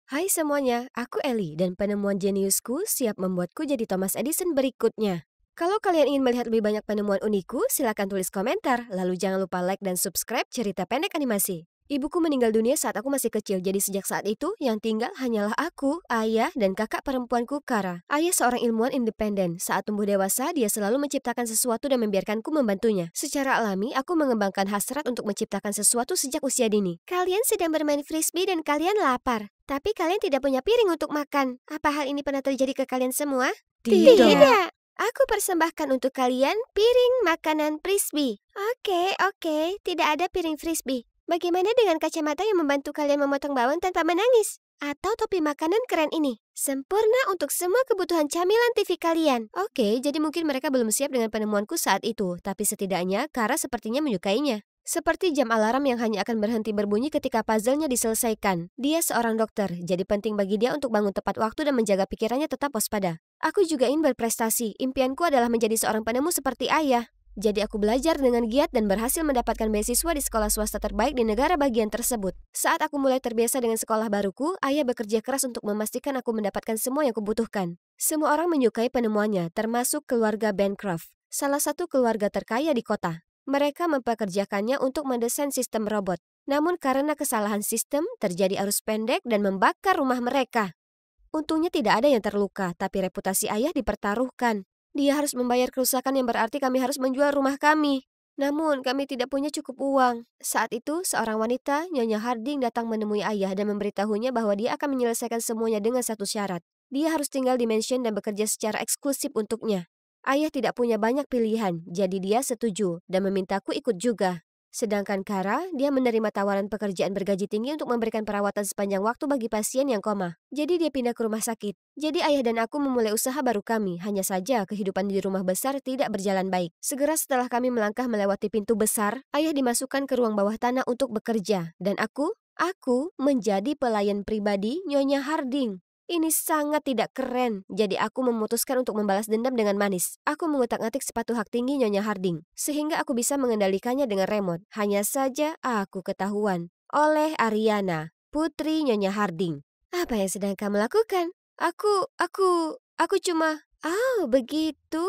Hai semuanya, aku Ellie dan penemuan jeniusku siap membuatku jadi Thomas Edison berikutnya. Kalau kalian ingin melihat lebih banyak penemuan unikku, silakan tulis komentar. Lalu jangan lupa like dan subscribe cerita pendek animasi. Ibuku meninggal dunia saat aku masih kecil, jadi sejak saat itu yang tinggal hanyalah aku, ayah, dan kakak perempuanku Kara. Ayah seorang ilmuwan independen. Saat tumbuh dewasa, dia selalu menciptakan sesuatu dan membiarkanku membantunya. Secara alami, aku mengembangkan hasrat untuk menciptakan sesuatu sejak usia dini. Kalian sedang bermain frisbee dan kalian lapar. Tapi kalian tidak punya piring untuk makan. Apa hal ini pernah terjadi ke kalian semua? Tidak. Aku persembahkan untuk kalian piring makanan frisbee. Oke, tidak ada piring frisbee. Bagaimana dengan kacamata yang membantu kalian memotong bawang tanpa menangis? Atau topi makanan keren ini? Sempurna untuk semua kebutuhan camilan TV kalian. Oke, jadi mungkin mereka belum siap dengan penemuanku saat itu. Tapi setidaknya Kara sepertinya menyukainya. Seperti jam alarm yang hanya akan berhenti berbunyi ketika puzzle-nya diselesaikan. Dia seorang dokter, jadi penting bagi dia untuk bangun tepat waktu dan menjaga pikirannya tetap waspada. Aku juga ingin berprestasi. Impianku adalah menjadi seorang penemu seperti ayah. Jadi aku belajar dengan giat dan berhasil mendapatkan beasiswa di sekolah swasta terbaik di negara bagian tersebut. Saat aku mulai terbiasa dengan sekolah baruku, ayah bekerja keras untuk memastikan aku mendapatkan semua yang kubutuhkan. Semua orang menyukai penemuannya, termasuk keluarga Bancroft, salah satu keluarga terkaya di kota. Mereka mempekerjakannya untuk mendesain sistem robot. Namun karena kesalahan sistem, terjadi arus pendek dan membakar rumah mereka. Untungnya tidak ada yang terluka, tapi reputasi ayah dipertaruhkan. Dia harus membayar kerusakan yang berarti kami harus menjual rumah kami. Namun, kami tidak punya cukup uang. Saat itu, seorang wanita, Nyonya Harding, datang menemui ayah dan memberitahunya bahwa dia akan menyelesaikan semuanya dengan satu syarat. Dia harus tinggal di mansion dan bekerja secara eksklusif untuknya. Ayah tidak punya banyak pilihan, jadi dia setuju dan memintaku ikut juga. Sedangkan Kara, dia menerima tawaran pekerjaan bergaji tinggi untuk memberikan perawatan sepanjang waktu bagi pasien yang koma. Jadi dia pindah ke rumah sakit. Jadi ayah dan aku memulai usaha baru kami. Hanya saja kehidupan di rumah besar tidak berjalan baik. Segera setelah kami melangkah melewati pintu besar, ayah dimasukkan ke ruang bawah tanah untuk bekerja. Dan aku menjadi pelayan pribadi Nyonya Harding. Ini sangat tidak keren, jadi aku memutuskan untuk membalas dendam dengan manis. Aku mengutak-atik sepatu hak tinggi Nyonya Harding, sehingga aku bisa mengendalikannya dengan remote. Hanya saja aku ketahuan oleh Ariana, putri Nyonya Harding. Apa yang sedang kamu lakukan? Aku cuma... Oh, begitu.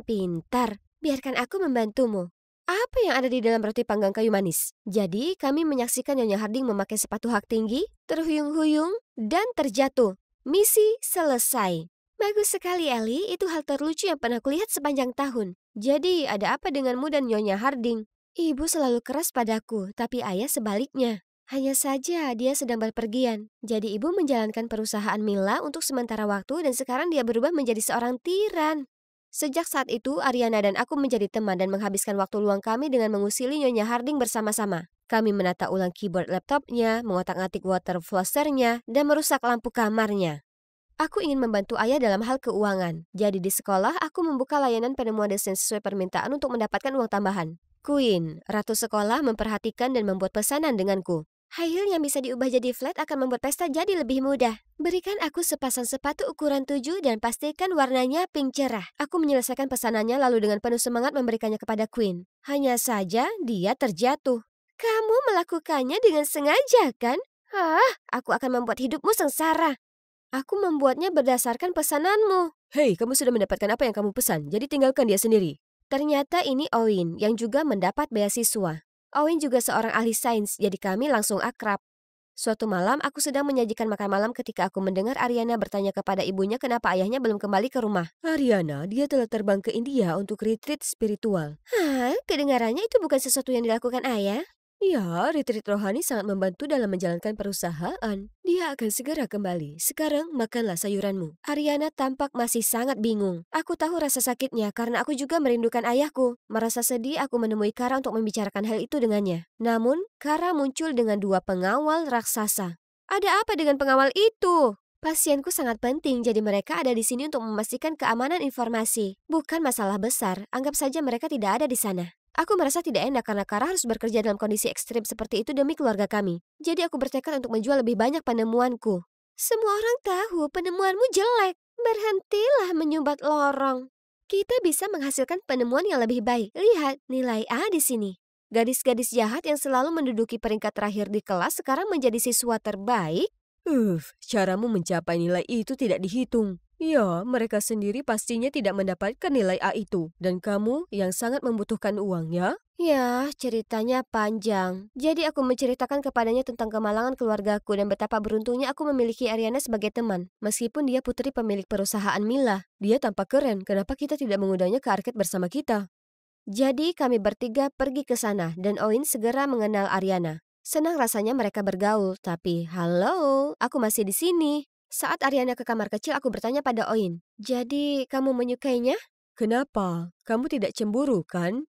Pintar. Biarkan aku membantumu. Apa yang ada di dalam roti panggang kayu manis? Jadi, kami menyaksikan Nyonya Harding memakai sepatu hak tinggi, terhuyung-huyung, dan terjatuh. Misi selesai. Bagus sekali, Ellie. Itu hal terlucu yang pernah kulihat sepanjang tahun. Jadi, ada apa denganmu dan Nyonya Harding? Ibu selalu keras padaku, tapi ayah sebaliknya. Hanya saja dia sedang berpergian. Jadi ibu menjalankan perusahaan Mila untuk sementara waktu dan sekarang dia berubah menjadi seorang tiran. Sejak saat itu, Ariana dan aku menjadi teman dan menghabiskan waktu luang kami dengan mengusili Nyonya Harding bersama-sama. Kami menata ulang keyboard laptopnya, mengotak-atik water flossernya, dan merusak lampu kamarnya. Aku ingin membantu ayah dalam hal keuangan. Jadi di sekolah, aku membuka layanan penemuan desain sesuai permintaan untuk mendapatkan uang tambahan. Queen, ratu sekolah, memperhatikan dan membuat pesanan denganku. High heel yang bisa diubah jadi flat akan membuat pesta jadi lebih mudah. Berikan aku sepasang sepatu ukuran 7 dan pastikan warnanya pink cerah. Aku menyelesaikan pesanannya lalu dengan penuh semangat memberikannya kepada Queen. Hanya saja dia terjatuh. Kamu melakukannya dengan sengaja, kan? Aku akan membuat hidupmu sengsara. Aku membuatnya berdasarkan pesananmu. Hei, kamu sudah mendapatkan apa yang kamu pesan, jadi tinggalkan dia sendiri. Ternyata ini Owen yang juga mendapat beasiswa. Owen juga seorang ahli sains, jadi kami langsung akrab. Suatu malam, aku sedang menyajikan makan malam ketika aku mendengar Ariana bertanya kepada ibunya kenapa ayahnya belum kembali ke rumah. Ariana, dia telah terbang ke India untuk retreat spiritual. Kedengarannya itu bukan sesuatu yang dilakukan ayah? Ya, retreat rohani sangat membantu dalam menjalankan perusahaan. Dia akan segera kembali. Sekarang makanlah sayuranmu. Ariana tampak masih sangat bingung. Aku tahu rasa sakitnya karena aku juga merindukan ayahku. Merasa sedih aku menemui Kara untuk membicarakan hal itu dengannya. Namun, Kara muncul dengan 2 pengawal raksasa. Ada apa dengan pengawal itu? Pasienku sangat penting, jadi mereka ada di sini untuk memastikan keamanan informasi. Bukan masalah besar, anggap saja mereka tidak ada di sana. Aku merasa tidak enak karena Kara harus bekerja dalam kondisi ekstrim seperti itu demi keluarga kami. Jadi aku bertekad untuk menjual lebih banyak penemuanku. Semua orang tahu penemuanmu jelek. Berhentilah menyumbat lorong. Kita bisa menghasilkan penemuan yang lebih baik. Lihat, nilai A di sini. Gadis-gadis jahat yang selalu menduduki peringkat terakhir di kelas sekarang menjadi siswa terbaik. Caramu mencapai nilai itu tidak dihitung. Ya, mereka sendiri pastinya tidak mendapatkan nilai A itu. Dan kamu yang sangat membutuhkan uang, ya? Ya, ceritanya panjang. Jadi aku menceritakan kepadanya tentang kemalangan keluargaku dan betapa beruntungnya aku memiliki Ariana sebagai teman. Meskipun dia putri pemilik perusahaan Mila. Dia tampak keren, kenapa kita tidak mengundangnya ke arcade bersama kita? Jadi kami bertiga pergi ke sana dan Oin segera mengenal Ariana. Senang rasanya mereka bergaul, tapi halo, aku masih di sini. Saat Ariana ke kamar kecil, aku bertanya pada Oin, jadi kamu menyukainya? Kenapa? Kamu tidak cemburu, kan?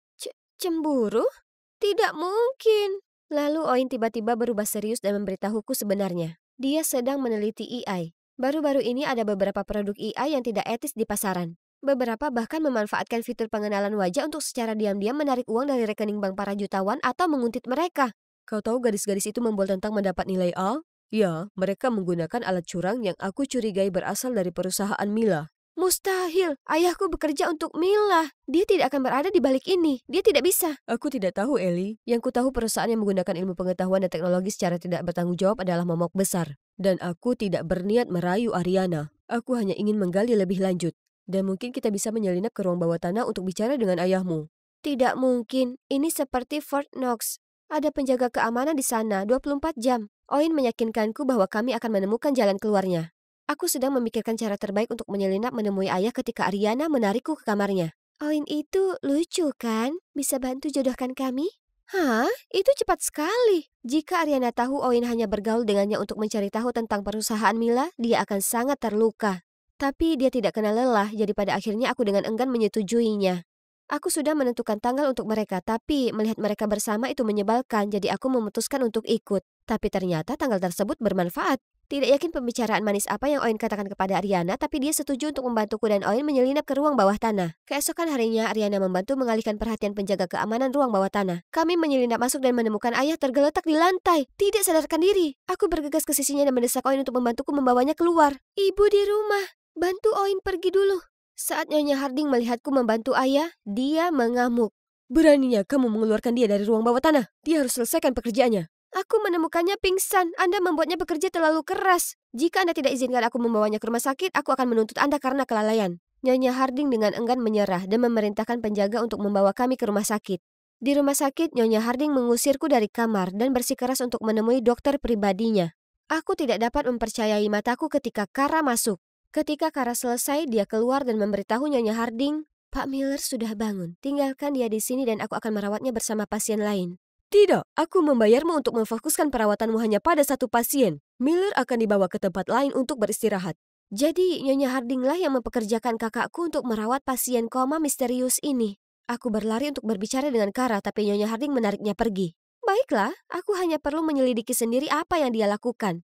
Cemburu? Tidak mungkin. Lalu Oin tiba-tiba berubah serius dan memberitahuku sebenarnya. Dia sedang meneliti AI. Baru-baru ini ada beberapa produk AI yang tidak etis di pasaran. Beberapa bahkan memanfaatkan fitur pengenalan wajah untuk secara diam-diam menarik uang dari rekening bank para jutawan atau menguntit mereka. Kau tahu gadis-gadis itu membual tentang mendapat nilai A? Ya, mereka menggunakan alat curang yang aku curigai berasal dari perusahaan Mila. Mustahil, ayahku bekerja untuk Mila. Dia tidak akan berada di balik ini. Dia tidak bisa. Aku tidak tahu, Ellie. Yang ku tahu perusahaan yang menggunakan ilmu pengetahuan dan teknologi secara tidak bertanggung jawab adalah momok besar. Dan aku tidak berniat merayu Ariana. Aku hanya ingin menggali lebih lanjut. Dan mungkin kita bisa menyelinap ke ruang bawah tanah untuk bicara dengan ayahmu. Tidak mungkin. Ini seperti Fort Knox. Ada penjaga keamanan di sana 24 jam. Oin meyakinkanku bahwa kami akan menemukan jalan keluarnya. Aku sedang memikirkan cara terbaik untuk menyelinap menemui ayah ketika Ariana menarikku ke kamarnya. Oin itu lucu kan? Bisa bantu jodohkan kami? Hah? Itu cepat sekali. Jika Ariana tahu Oin hanya bergaul dengannya untuk mencari tahu tentang perusahaan Mila, dia akan sangat terluka. Tapi dia tidak kenal lelah, jadi pada akhirnya aku dengan enggan menyetujuinya. Aku sudah menentukan tanggal untuk mereka, tapi melihat mereka bersama itu menyebalkan, jadi aku memutuskan untuk ikut. Tapi ternyata tanggal tersebut bermanfaat. Tidak yakin pembicaraan manis apa yang Oin katakan kepada Ariana, tapi dia setuju untuk membantuku dan Oin menyelinap ke ruang bawah tanah. Keesokan harinya, Ariana membantu mengalihkan perhatian penjaga keamanan ruang bawah tanah. Kami menyelinap masuk dan menemukan ayah tergeletak di lantai, tidak sadarkan diri. Aku bergegas ke sisinya dan mendesak Oin untuk membantuku membawanya keluar. Ibu di rumah, bantu Oin pergi dulu. Saat Nyonya Harding melihatku membantu ayah, dia mengamuk. Beraninya kamu mengeluarkan dia dari ruang bawah tanah. Dia harus selesaikan pekerjaannya. Aku menemukannya pingsan. Anda membuatnya bekerja terlalu keras. Jika Anda tidak izinkan aku membawanya ke rumah sakit, aku akan menuntut Anda karena kelalaian. Nyonya Harding dengan enggan menyerah dan memerintahkan penjaga untuk membawa kami ke rumah sakit. Di rumah sakit, Nyonya Harding mengusirku dari kamar dan bersikeras untuk menemui dokter pribadinya. Aku tidak dapat mempercayai mataku ketika Kara masuk. Ketika Kara selesai, dia keluar dan memberitahu Nyonya Harding, Pak Miller sudah bangun. Tinggalkan dia di sini dan aku akan merawatnya bersama pasien lain. Tidak, aku membayarmu untuk memfokuskan perawatanmu hanya pada satu pasien. Miller akan dibawa ke tempat lain untuk beristirahat. Jadi, Nyonya Hardinglah yang mempekerjakan kakakku untuk merawat pasien koma misterius ini. Aku berlari untuk berbicara dengan Kara, tapi Nyonya Harding menariknya pergi. Baiklah, aku hanya perlu menyelidiki sendiri apa yang dia lakukan.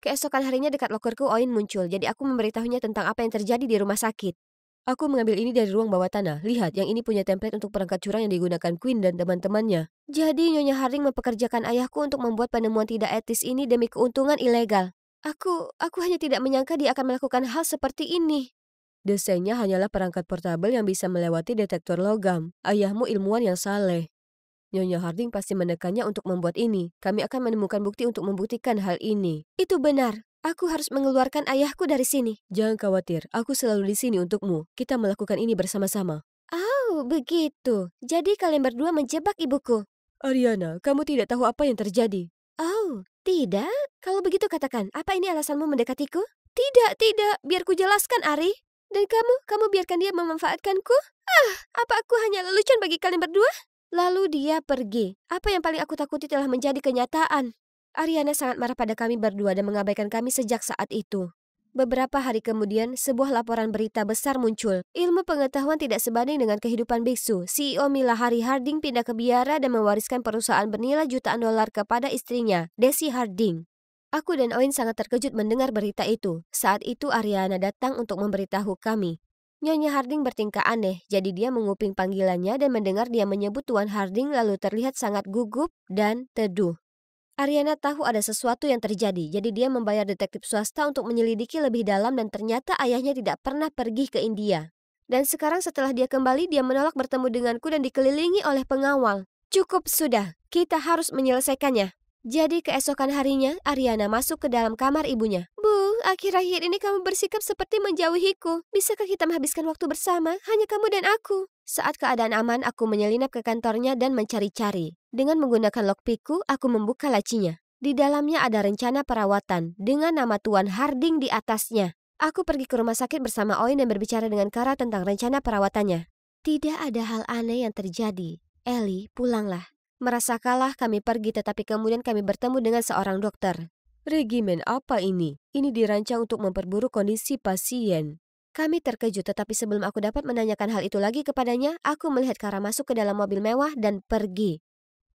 Keesokan harinya dekat lokerku Oin muncul, jadi aku memberitahunya tentang apa yang terjadi di rumah sakit. Aku mengambil ini dari ruang bawah tanah. Lihat, yang ini punya template untuk perangkat curang yang digunakan Queen dan teman-temannya. Jadi Nyonya Harding mempekerjakan ayahku untuk membuat penemuan tidak etis ini demi keuntungan ilegal. Aku hanya tidak menyangka dia akan melakukan hal seperti ini. Desainnya hanyalah perangkat portabel yang bisa melewati detektor logam. Ayahmu ilmuwan yang saleh. Nyonya Harding pasti menekannya untuk membuat ini. Kami akan menemukan bukti untuk membuktikan hal ini. Itu benar. Aku harus mengeluarkan ayahku dari sini. Jangan khawatir, aku selalu di sini untukmu. Kita melakukan ini bersama-sama. Oh, begitu. Jadi kalian berdua menjebak ibuku. Ariana, kamu tidak tahu apa yang terjadi. Oh, tidak? Kalau begitu katakan, apa ini alasanmu mendekatiku? Tidak. Biar ku jelaskan, Ari. Dan kamu biarkan dia memanfaatkanku? Apa aku hanya lelucon bagi kalian berdua? Lalu dia pergi. Apa yang paling aku takuti telah menjadi kenyataan. Ariana sangat marah pada kami berdua dan mengabaikan kami sejak saat itu. Beberapa hari kemudian, sebuah laporan berita besar muncul. Ilmu pengetahuan tidak sebanding dengan kehidupan biksu. CEO Mila Hari Harding pindah ke biara dan mewariskan perusahaan bernilai jutaan dolar kepada istrinya, Desi Harding. Aku dan Oin sangat terkejut mendengar berita itu. Saat itu Ariana datang untuk memberitahu kami. Nyonya Harding bertingkah aneh, jadi dia menguping panggilannya dan mendengar dia menyebut Tuan Harding lalu terlihat sangat gugup dan teduh. Ariana tahu ada sesuatu yang terjadi, jadi dia membayar detektif swasta untuk menyelidiki lebih dalam dan ternyata ayahnya tidak pernah pergi ke India. Dan sekarang setelah dia kembali, dia menolak bertemu denganku dan dikelilingi oleh pengawal. Cukup sudah, kita harus menyelesaikannya. Jadi keesokan harinya, Ariana masuk ke dalam kamar ibunya. Bu, akhir-akhir ini kamu bersikap seperti menjauhiku. Bisakah kita menghabiskan waktu bersama, hanya kamu dan aku? Saat keadaan aman, aku menyelinap ke kantornya dan mencari-cari. Dengan menggunakan lockpickku, aku membuka lacinya. Di dalamnya ada rencana perawatan dengan nama Tuan Harding di atasnya. Aku pergi ke rumah sakit bersama Oin dan berbicara dengan Kara tentang rencana perawatannya. Tidak ada hal aneh yang terjadi. Ellie, pulanglah. Merasa kalah, kami pergi tetapi kemudian kami bertemu dengan seorang dokter. Regimen apa ini? Ini dirancang untuk memperburuk kondisi pasien. Kami terkejut tetapi sebelum aku dapat menanyakan hal itu lagi kepadanya, aku melihat Kara masuk ke dalam mobil mewah dan pergi.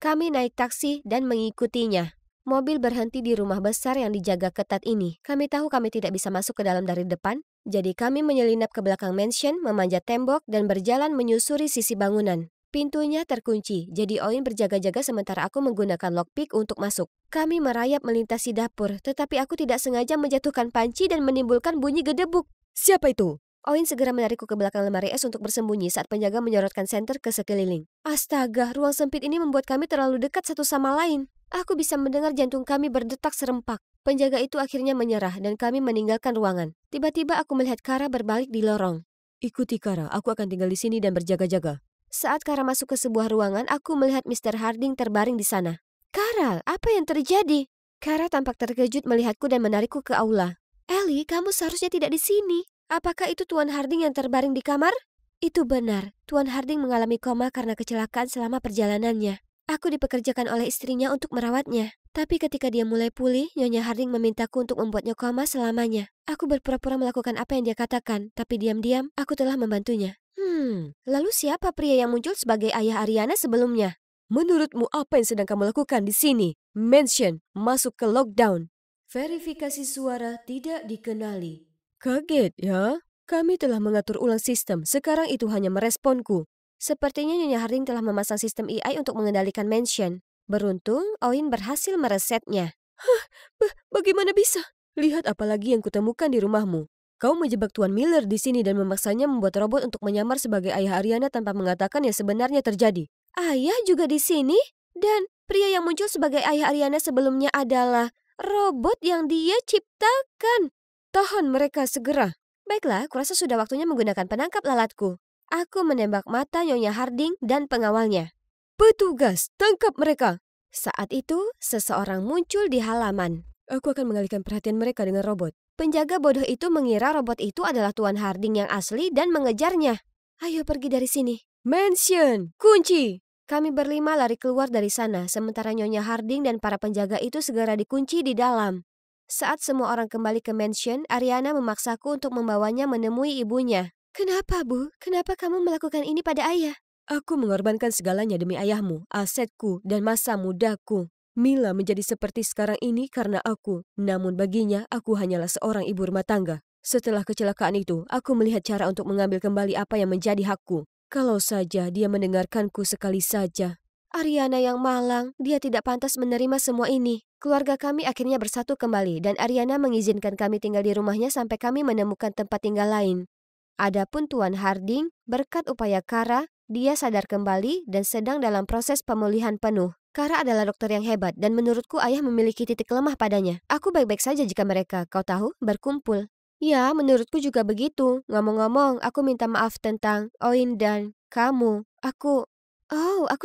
Kami naik taksi dan mengikutinya. Mobil berhenti di rumah besar yang dijaga ketat ini. Kami tahu kami tidak bisa masuk ke dalam dari depan, jadi kami menyelinap ke belakang mansion, memanjat tembok, dan berjalan menyusuri sisi bangunan. Pintunya terkunci, jadi Oin berjaga-jaga sementara aku menggunakan lockpick untuk masuk. Kami merayap melintasi dapur, tetapi aku tidak sengaja menjatuhkan panci dan menimbulkan bunyi gedebuk. Siapa itu? Oin segera menarikku ke belakang lemari es untuk bersembunyi saat penjaga menyorotkan senter ke sekeliling. Astaga, ruang sempit ini membuat kami terlalu dekat satu sama lain. Aku bisa mendengar jantung kami berdetak serempak. Penjaga itu akhirnya menyerah dan kami meninggalkan ruangan. Tiba-tiba aku melihat Kara berbalik di lorong. Ikuti Kara, aku akan tinggal di sini dan berjaga-jaga. Saat Kara masuk ke sebuah ruangan, aku melihat Mr. Harding terbaring di sana. Kara, apa yang terjadi? Kara tampak terkejut melihatku dan menarikku ke aula. Ellie, kamu seharusnya tidak di sini. Apakah itu Tuan Harding yang terbaring di kamar? Itu benar, Tuan Harding mengalami koma karena kecelakaan selama perjalanannya. Aku dipekerjakan oleh istrinya untuk merawatnya. Tapi ketika dia mulai pulih, Nyonya Harding memintaku untuk membuatnya koma selamanya. Aku berpura-pura melakukan apa yang dia katakan, tapi diam-diam aku telah membantunya. Lalu siapa pria yang muncul sebagai ayah Ariana sebelumnya? Menurutmu apa yang sedang kamu lakukan di sini? Mansion, masuk ke lockdown. Verifikasi suara tidak dikenali. Kaget ya? Kami telah mengatur ulang sistem, sekarang itu hanya meresponku. Sepertinya Nyonya Harding telah memasang sistem AI untuk mengendalikan mansion. Beruntung, Oin berhasil meresetnya. Bagaimana bisa? Lihat apa lagi yang kutemukan di rumahmu. Kau menjebak Tuan Miller di sini dan memaksanya membuat robot untuk menyamar sebagai ayah Ariana tanpa mengatakan yang sebenarnya terjadi. Ayah juga di sini? Dan pria yang muncul sebagai ayah Ariana sebelumnya adalah robot yang dia ciptakan. Tahan mereka segera. Baiklah, kurasa sudah waktunya menggunakan penangkap lalatku. Aku menembak mata Nyonya Harding dan pengawalnya. Petugas, tangkap mereka! Saat itu, seseorang muncul di halaman. Aku akan mengalihkan perhatian mereka dengan robot. Penjaga bodoh itu mengira robot itu adalah Tuan Harding yang asli dan mengejarnya. Ayo pergi dari sini. Mansion, kunci! Kami berlima lari keluar dari sana, sementara Nyonya Harding dan para penjaga itu segera dikunci di dalam. Saat semua orang kembali ke mansion, Ariana memaksaku untuk membawanya menemui ibunya. Kenapa, Bu? Kenapa kamu melakukan ini pada ayah? Aku mengorbankan segalanya demi ayahmu, asetku, dan masa mudaku. Mila menjadi seperti sekarang ini karena aku, namun baginya aku hanyalah seorang ibu rumah tangga. Setelah kecelakaan itu, aku melihat cara untuk mengambil kembali apa yang menjadi hakku. Kalau saja dia mendengarkanku sekali saja. Ariana yang malang, dia tidak pantas menerima semua ini. Keluarga kami akhirnya bersatu kembali dan Ariana mengizinkan kami tinggal di rumahnya sampai kami menemukan tempat tinggal lain. Adapun Tuan Harding, berkat upaya Kara, dia sadar kembali dan sedang dalam proses pemulihan penuh. Kara adalah dokter yang hebat dan menurutku ayah memiliki titik lemah padanya. Aku baik-baik saja jika mereka, kau tahu, berkumpul. Ya, menurutku juga begitu. Ngomong-ngomong, aku minta maaf tentang Oin dan kamu. Aku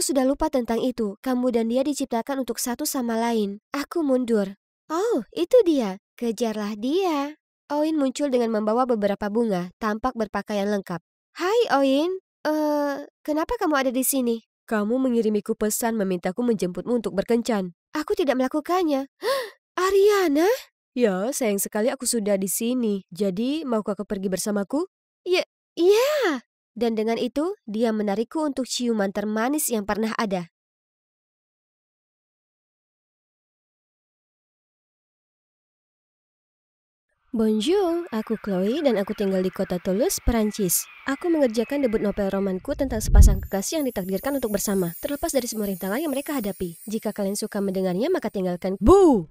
sudah lupa tentang itu. Kamu dan dia diciptakan untuk satu sama lain. Aku mundur. Oh, itu dia. Kejarlah dia. Oin muncul dengan membawa beberapa bunga, tampak berpakaian lengkap. Hai Oin, kenapa kamu ada di sini? Kamu mengirimiku pesan memintaku menjemputmu untuk berkencan. Aku tidak melakukannya. Ariana? Ya, sayang sekali aku sudah di sini. Jadi, maukah kau pergi bersamaku? Ya, iya. Dan dengan itu, dia menarikku untuk ciuman termanis yang pernah ada. Bonjour, aku Chloe dan aku tinggal di kota Toulouse, Perancis. Aku mengerjakan debut novel romanku tentang sepasang kekasih yang ditakdirkan untuk bersama, terlepas dari semua rintangan yang mereka hadapi. Jika kalian suka mendengarnya, maka tinggalkan... Bu!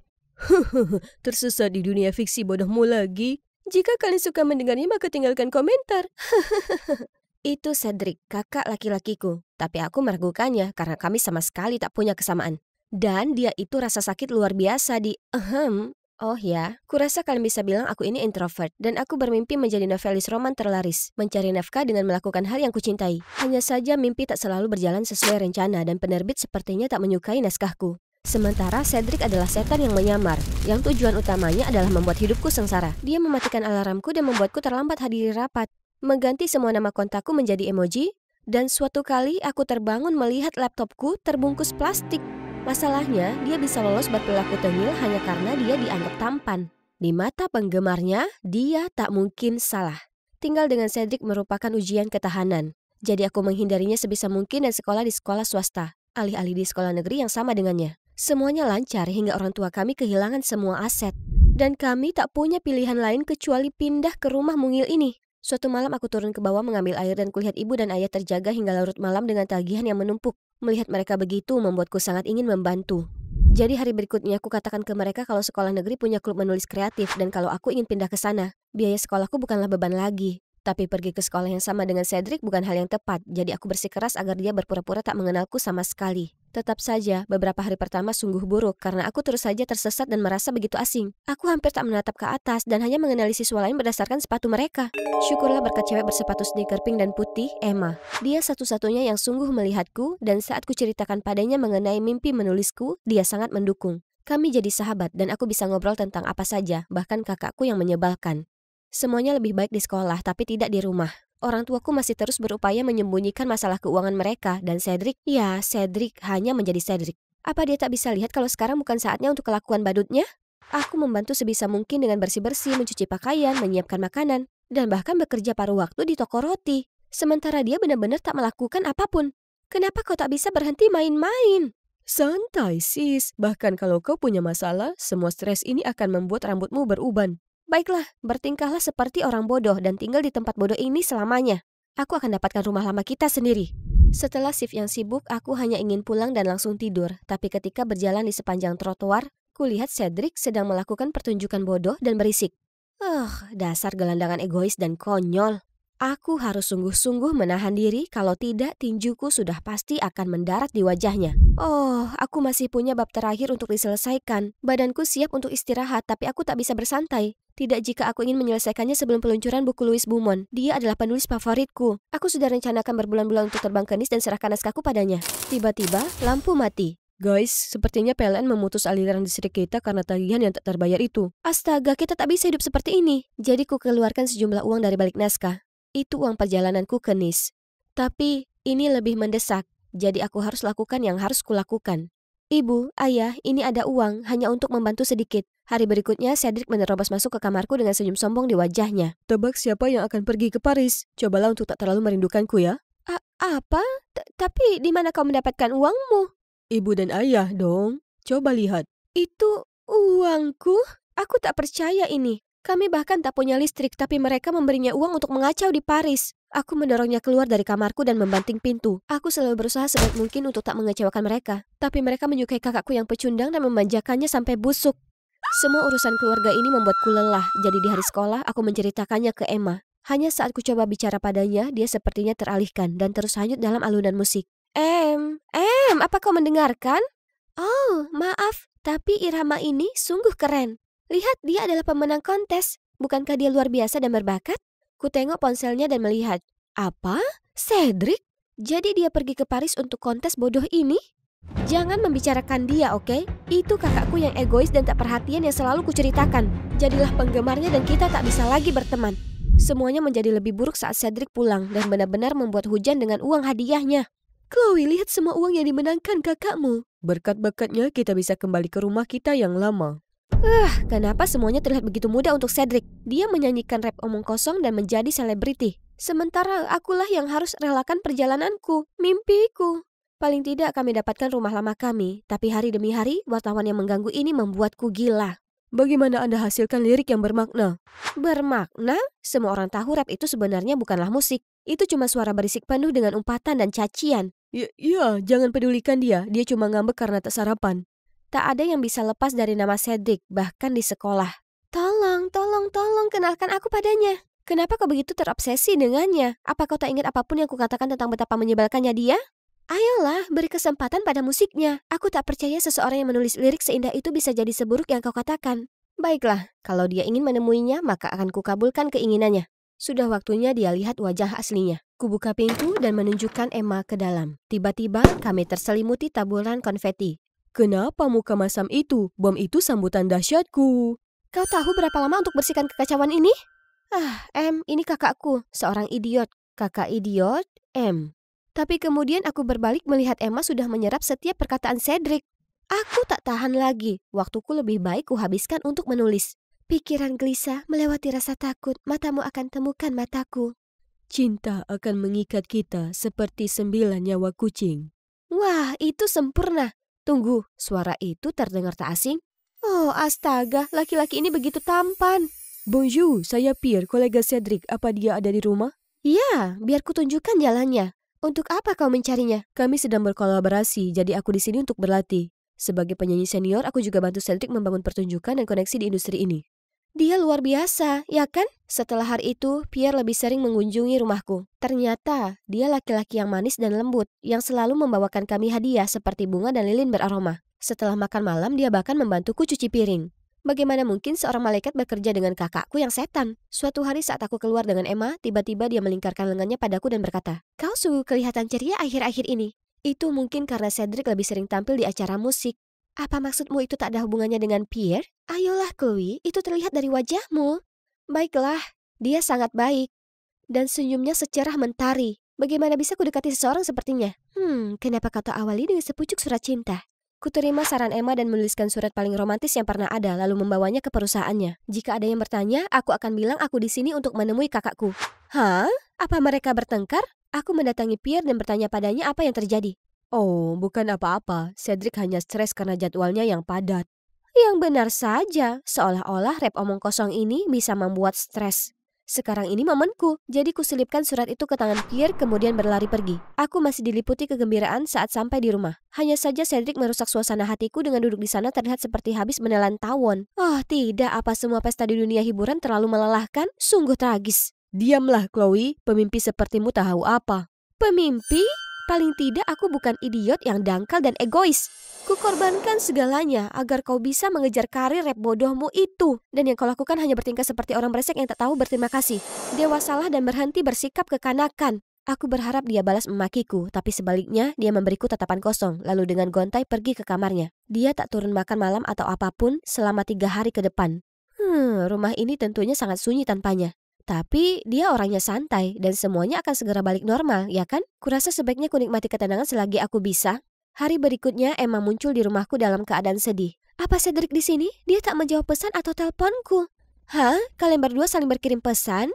Tersesat di dunia fiksi bodohmu lagi. Jika kalian suka mendengarnya, maka tinggalkan komentar. Itu Cedric, kakak laki-lakiku. Tapi aku meragukannya karena kami sama sekali tak punya kesamaan. Dan dia itu rasa sakit luar biasa di Oh ya, kurasa kalian bisa bilang aku ini introvert dan aku bermimpi menjadi novelis roman terlaris, mencari nafkah dengan melakukan hal yang kucintai. Hanya saja mimpi tak selalu berjalan sesuai rencana dan penerbit sepertinya tak menyukai naskahku. Sementara Cedric adalah setan yang menyamar, yang tujuan utamanya adalah membuat hidupku sengsara. Dia mematikan alarmku dan membuatku terlambat hadiri rapat, mengganti semua nama kontakku menjadi emoji, dan suatu kali aku terbangun melihat laptopku terbungkus plastik. Masalahnya, dia bisa lolos berperilaku tengil hanya karena dia dianggap tampan. Di mata penggemarnya, dia tak mungkin salah. Tinggal dengan Cedric merupakan ujian ketahanan. Jadi aku menghindarinya sebisa mungkin dan sekolah di sekolah swasta, alih-alih di sekolah negeri yang sama dengannya. Semuanya lancar hingga orang tua kami kehilangan semua aset. Dan kami tak punya pilihan lain kecuali pindah ke rumah mungil ini. Suatu malam aku turun ke bawah mengambil air dan kulihat ibu dan ayah terjaga hingga larut malam dengan tagihan yang menumpuk. Melihat mereka begitu membuatku sangat ingin membantu. Jadi hari berikutnya aku katakan ke mereka kalau sekolah negeri punya klub menulis kreatif dan kalau aku ingin pindah ke sana. Biaya sekolahku bukanlah beban lagi. Tapi pergi ke sekolah yang sama dengan Cedric bukan hal yang tepat, jadi aku bersikeras agar dia berpura-pura tak mengenalku sama sekali. Tetap saja, beberapa hari pertama sungguh buruk karena aku terus saja tersesat dan merasa begitu asing. Aku hampir tak menatap ke atas dan hanya mengenali siswa lain berdasarkan sepatu mereka. Syukurlah berkat cewek bersepatu sneaker pink dan putih, Emma. Dia satu-satunya yang sungguh melihatku dan saat kuceritakan padanya mengenai mimpi menulisku, dia sangat mendukung. Kami jadi sahabat dan aku bisa ngobrol tentang apa saja, bahkan kakakku yang menyebalkan. Semuanya lebih baik di sekolah, tapi tidak di rumah. Orang tuaku masih terus berupaya menyembunyikan masalah keuangan mereka, dan Cedric hanya menjadi Cedric. Apa dia tak bisa lihat kalau sekarang bukan saatnya untuk kelakuan badutnya? Aku membantu sebisa mungkin dengan bersih-bersih, mencuci pakaian, menyiapkan makanan, dan bahkan bekerja paruh waktu di toko roti. Sementara dia benar-benar tak melakukan apapun. Kenapa kau tak bisa berhenti main-main? Santai sis, bahkan kalau kau punya masalah, semua stres ini akan membuat rambutmu beruban. Baiklah, bertingkahlah seperti orang bodoh dan tinggal di tempat bodoh ini selamanya. Aku akan dapatkan rumah lama kita sendiri. Setelah shift yang sibuk, aku hanya ingin pulang dan langsung tidur. Tapi ketika berjalan di sepanjang trotoar, kulihat Cedric sedang melakukan pertunjukan bodoh dan berisik. Dasar gelandangan egois dan konyol. Aku harus sungguh-sungguh menahan diri, kalau tidak tinjuku sudah pasti akan mendarat di wajahnya. Aku masih punya bab terakhir untuk diselesaikan. Badanku siap untuk istirahat, tapi aku tak bisa bersantai. Tidak jika aku ingin menyelesaikannya sebelum peluncuran buku Louis Beaumont. Dia adalah penulis favoritku. Aku sudah rencanakan berbulan-bulan untuk terbang ke Nice dan serahkan naskahku padanya. Tiba-tiba, lampu mati. Guys, sepertinya PLN memutus aliran listrik kita karena tagihan yang tak terbayar itu. Astaga, kita tak bisa hidup seperti ini. Jadi ku keluarkan sejumlah uang dari balik naskah. Itu uang perjalananku ke Nice. Tapi ini lebih mendesak, jadi aku harus lakukan yang harus kulakukan. Ibu, ayah, ini ada uang, hanya untuk membantu sedikit. Hari berikutnya, Cedric menerobos masuk ke kamarku dengan senyum sombong di wajahnya. Tebak siapa yang akan pergi ke Paris? Cobalah untuk tak terlalu merindukanku ya. Apa? Tapi di mana kau mendapatkan uangmu? Ibu dan ayah dong. Coba lihat. Itu uangku? Aku tak percaya ini. Kami bahkan tak punya listrik, tapi mereka memberinya uang untuk mengacau di Paris. Aku mendorongnya keluar dari kamarku dan membanting pintu. Aku selalu berusaha sebaik mungkin untuk tak mengecewakan mereka. Tapi mereka menyukai kakakku yang pecundang dan memanjakannya sampai busuk. Semua urusan keluarga ini membuatku lelah, jadi di hari sekolah aku menceritakannya ke Emma. Hanya saat ku coba bicara padanya, dia sepertinya teralihkan dan terus hanyut dalam alunan musik. Apa kau mendengarkan? Oh, maaf, tapi irama ini sungguh keren. Lihat, dia adalah pemenang kontes. Bukankah dia luar biasa dan berbakat? Ku tengok ponselnya dan melihat. Apa? Cedric? Jadi dia pergi ke Paris untuk kontes bodoh ini? Jangan membicarakan dia, oke? Itu kakakku yang egois dan tak perhatian yang selalu kuceritakan. Jadilah penggemarnya dan kita tak bisa lagi berteman. Semuanya menjadi lebih buruk saat Cedric pulang dan benar-benar membuat hujan dengan uang hadiahnya. Chloe, lihat semua uang yang dimenangkan kakakmu. Berkat-berkatnya kita bisa kembali ke rumah kita yang lama. Kenapa semuanya terlihat begitu mudah untuk Cedric? Dia menyanyikan rap omong kosong dan menjadi selebriti. Sementara akulah yang harus relakan perjalananku, mimpiku. Paling tidak kami dapatkan rumah lama kami, tapi hari demi hari wartawan yang mengganggu ini membuatku gila. Bagaimana Anda hasilkan lirik yang bermakna? Bermakna? Semua orang tahu rap itu sebenarnya bukanlah musik. Itu cuma suara berisik penuh dengan umpatan dan cacian. Ya, jangan pedulikan dia. Dia cuma ngambek karena tak sarapan. Tak ada yang bisa lepas dari nama Cedric, bahkan di sekolah. Tolong, kenalkan aku padanya. Kenapa kau begitu terobsesi dengannya? Apa kau tak ingat apapun yang kukatakan tentang betapa menyebalkannya dia? Ayolah, beri kesempatan pada musiknya. Aku tak percaya seseorang yang menulis lirik seindah itu bisa jadi seburuk yang kau katakan. Baiklah, kalau dia ingin menemuinya, maka akan kukabulkan keinginannya. Sudah waktunya dia lihat wajah aslinya. Kubuka pintu dan menunjukkan Emma ke dalam. Tiba-tiba kami terselimuti taburan konfeti. Kenapa muka masam itu? Bom itu sambutan dahsyatku. Kau tahu berapa lama untuk bersihkan kekacauan ini? Ini kakakku, seorang idiot. Kakak idiot, M. Tapi kemudian aku berbalik melihat Emma sudah menyerap setiap perkataan Cedric. Aku tak tahan lagi. Waktuku lebih baik kuhabiskan untuk menulis. Pikiran gelisah melewati rasa takut. Matamu akan temukan mataku. Cinta akan mengikat kita seperti 9 nyawa kucing. Wah, itu sempurna. Tunggu, suara itu terdengar tak asing? Oh, astaga, laki-laki ini begitu tampan. Bonjour, saya Pierre, kolega Cedric. Apa dia ada di rumah? Ya, biar kutunjukkan jalannya. Untuk apa kau mencarinya? Kami sedang berkolaborasi, jadi aku di sini untuk berlatih. Sebagai penyanyi senior, aku juga bantu Cedric membangun pertunjukan dan koneksi di industri ini. Dia luar biasa, ya kan? Setelah hari itu, Pierre lebih sering mengunjungi rumahku. Ternyata, dia laki-laki yang manis dan lembut, yang selalu membawakan kami hadiah seperti bunga dan lilin beraroma. Setelah makan malam, dia bahkan membantuku cuci piring. Bagaimana mungkin seorang malaikat bekerja dengan kakakku yang setan? Suatu hari saat aku keluar dengan Emma, tiba-tiba dia melingkarkan lengannya padaku dan berkata, "Kau sungguh kelihatan ceria akhir-akhir ini." Itu mungkin karena Cedric lebih sering tampil di acara musik. Apa maksudmu itu tak ada hubungannya dengan Pierre? Ayolah Chloe, itu terlihat dari wajahmu. Baiklah, dia sangat baik. Dan senyumnya secerah mentari. Bagaimana bisa kudekati seseorang sepertinya? Kenapa kau tak awali dengan sepucuk surat cinta? Kuterima saran Emma dan menuliskan surat paling romantis yang pernah ada, lalu membawanya ke perusahaannya. Jika ada yang bertanya, aku akan bilang aku di sini untuk menemui kakakku. Hah? Apa mereka bertengkar? Aku mendatangi Pierre dan bertanya padanya apa yang terjadi. Oh, bukan apa-apa. Cedric hanya stres karena jadwalnya yang padat. Yang benar saja, seolah-olah rap omong kosong ini bisa membuat stres. Sekarang ini momenku, jadi kuselipkan surat itu ke tangan Pierre kemudian berlari pergi. Aku masih diliputi kegembiraan saat sampai di rumah. Hanya saja Cedric merusak suasana hatiku dengan duduk di sana terlihat seperti habis menelan tawon. Oh tidak, apa semua pesta di dunia hiburan terlalu melelahkan? Sungguh tragis. Diamlah Chloe, pemimpi sepertimu tahu apa. Pemimpi? Paling tidak aku bukan idiot yang dangkal dan egois. Kukorbankan segalanya agar kau bisa mengejar karir rap bodohmu itu. Dan yang kau lakukan hanya bertingkah seperti orang brengsek yang tak tahu berterima kasih. Dewasalah dan berhenti bersikap kekanakan. Aku berharap dia balas memakiku, tapi sebaliknya dia memberiku tatapan kosong, lalu dengan gontai pergi ke kamarnya. Dia tak turun makan malam atau apapun selama 3 hari ke depan. Rumah ini tentunya sangat sunyi tanpanya. Tapi dia orangnya santai dan semuanya akan segera balik normal, ya kan? Kurasa sebaiknya kunikmati ketenangan selagi aku bisa. Hari berikutnya Emma muncul di rumahku dalam keadaan sedih. Apa Cedric di sini? Dia tak menjawab pesan atau teleponku. Hah? Kalian berdua saling berkirim pesan?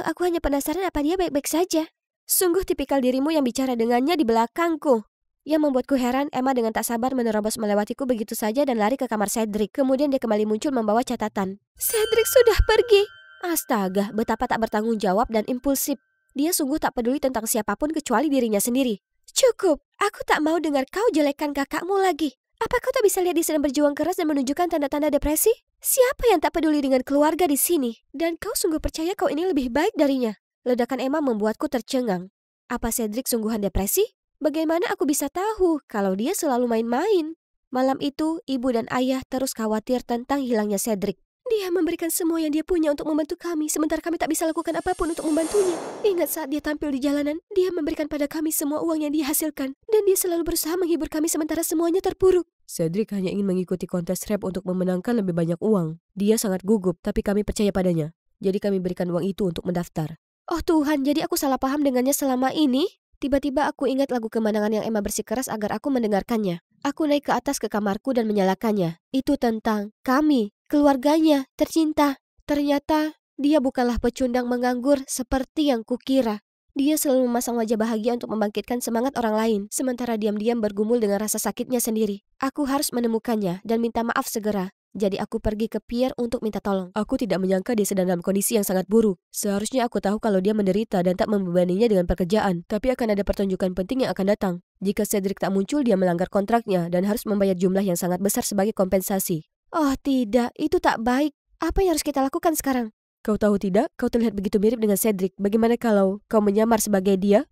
Aku hanya penasaran apa dia baik-baik saja. Sungguh tipikal dirimu yang bicara dengannya di belakangku. Yang membuatku heran, Emma dengan tak sabar menerobos melewatiku begitu saja dan lari ke kamar Cedric. Kemudian dia kembali muncul membawa catatan. Cedric sudah pergi. Astaga, betapa tak bertanggung jawab dan impulsif. Dia sungguh tak peduli tentang siapapun kecuali dirinya sendiri. Cukup, aku tak mau dengar kau jelekkan kakakmu lagi. Apa kau tak bisa lihat dia sedang berjuang keras dan menunjukkan tanda-tanda depresi? Siapa yang tak peduli dengan keluarga di sini? Dan kau sungguh percaya kau ini lebih baik darinya? Ledakan Emma membuatku tercengang. Apa Cedric sungguhan depresi? Bagaimana aku bisa tahu kalau dia selalu main-main? Malam itu, ibu dan ayah terus khawatir tentang hilangnya Cedric. Dia memberikan semua yang dia punya untuk membantu kami, sementara kami tak bisa lakukan apapun untuk membantunya. Ingat saat dia tampil di jalanan, dia memberikan pada kami semua uang yang dia hasilkan. Dan dia selalu berusaha menghibur kami sementara semuanya terpuruk. Cedric hanya ingin mengikuti kontes rap untuk memenangkan lebih banyak uang. Dia sangat gugup, tapi kami percaya padanya. Jadi kami berikan uang itu untuk mendaftar. Oh Tuhan, jadi aku salah paham dengannya selama ini? Tiba-tiba aku ingat lagu kemenangan yang Emma bersikeras agar aku mendengarkannya. Aku naik ke atas ke kamarku dan menyalakannya. Itu tentang kami, keluarganya, tercinta. Ternyata dia bukanlah pecundang menganggur seperti yang kukira. Dia selalu memasang wajah bahagia untuk membangkitkan semangat orang lain, sementara diam-diam bergumul dengan rasa sakitnya sendiri. Aku harus menemukannya dan minta maaf segera. Jadi aku pergi ke Pierre untuk minta tolong. Aku tidak menyangka dia sedang dalam kondisi yang sangat buruk. Seharusnya aku tahu kalau dia menderita dan tak membebaninya dengan pekerjaan. Tapi akan ada pertunjukan penting yang akan datang. Jika Cedric tak muncul, dia melanggar kontraknya dan harus membayar jumlah yang sangat besar sebagai kompensasi. Oh tidak, itu tak baik. Apa yang harus kita lakukan sekarang? Kau tahu tidak, kau terlihat begitu mirip dengan Cedric. Bagaimana kalau kau menyamar sebagai dia?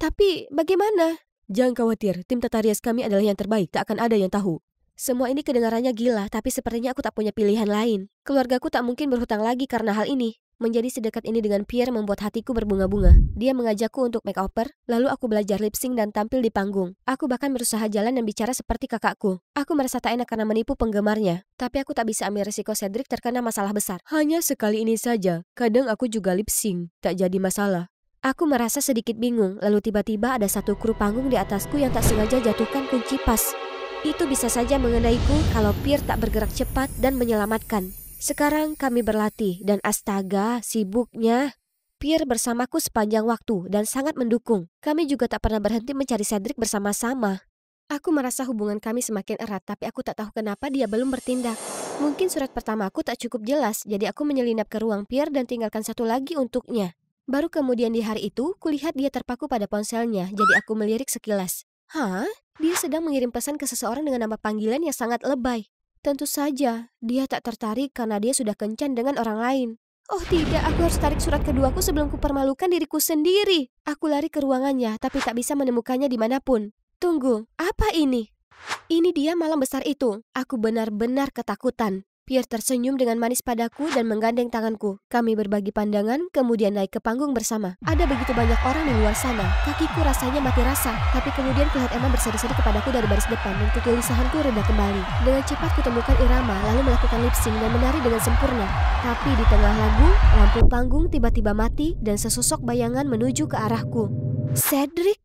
Tapi bagaimana? Jangan khawatir, tim tata rias kami adalah yang terbaik, tak akan ada yang tahu. Semua ini kedengarannya gila, tapi sepertinya aku tak punya pilihan lain. Keluargaku tak mungkin berhutang lagi karena hal ini. Menjadi sedekat ini dengan Pierre membuat hatiku berbunga-bunga. Dia mengajakku untuk makeover, lalu aku belajar lip sync dan tampil di panggung. Aku bahkan berusaha jalan dan bicara seperti kakakku. Aku merasa tak enak karena menipu penggemarnya. Tapi aku tak bisa ambil risiko Cedric terkena masalah besar. Hanya sekali ini saja, kadang aku juga lip sync, tak jadi masalah. Aku merasa sedikit bingung, lalu tiba-tiba ada satu kru panggung di atasku yang tak sengaja jatuhkan kunci pas. Itu bisa saja mengenaiku kalau Pierre tak bergerak cepat dan menyelamatkan. Sekarang kami berlatih dan astaga, sibuknya. Pierre bersamaku sepanjang waktu dan sangat mendukung. Kami juga tak pernah berhenti mencari Cedric bersama-sama. Aku merasa hubungan kami semakin erat, tapi aku tak tahu kenapa dia belum bertindak. Mungkin surat pertamaku tak cukup jelas, jadi aku menyelinap ke ruang Pierre dan tinggalkan satu lagi untuknya. Baru kemudian di hari itu, kulihat dia terpaku pada ponselnya, jadi aku melirik sekilas. Hah? Dia sedang mengirim pesan ke seseorang dengan nama panggilan yang sangat lebay. Tentu saja, dia tak tertarik karena dia sudah kencan dengan orang lain. Oh tidak, aku harus tarik surat keduaku sebelum kupermalukan diriku sendiri. Aku lari ke ruangannya, tapi tak bisa menemukannya dimanapun. Tunggu, apa ini? Ini dia malam besar itu. Aku benar-benar ketakutan. Pierre tersenyum dengan manis padaku dan menggandeng tanganku. Kami berbagi pandangan, kemudian naik ke panggung bersama. Ada begitu banyak orang di luar sana. Kakiku rasanya mati rasa. Tapi kemudian kulihat Emma berseri-seri kepadaku dari baris depan dan kegelisahanku reda kembali. Dengan cepat kutemukan irama, lalu melakukan lip sync dan menari dengan sempurna. Tapi di tengah lagu, lampu panggung tiba-tiba mati dan sesosok bayangan menuju ke arahku. Cedric?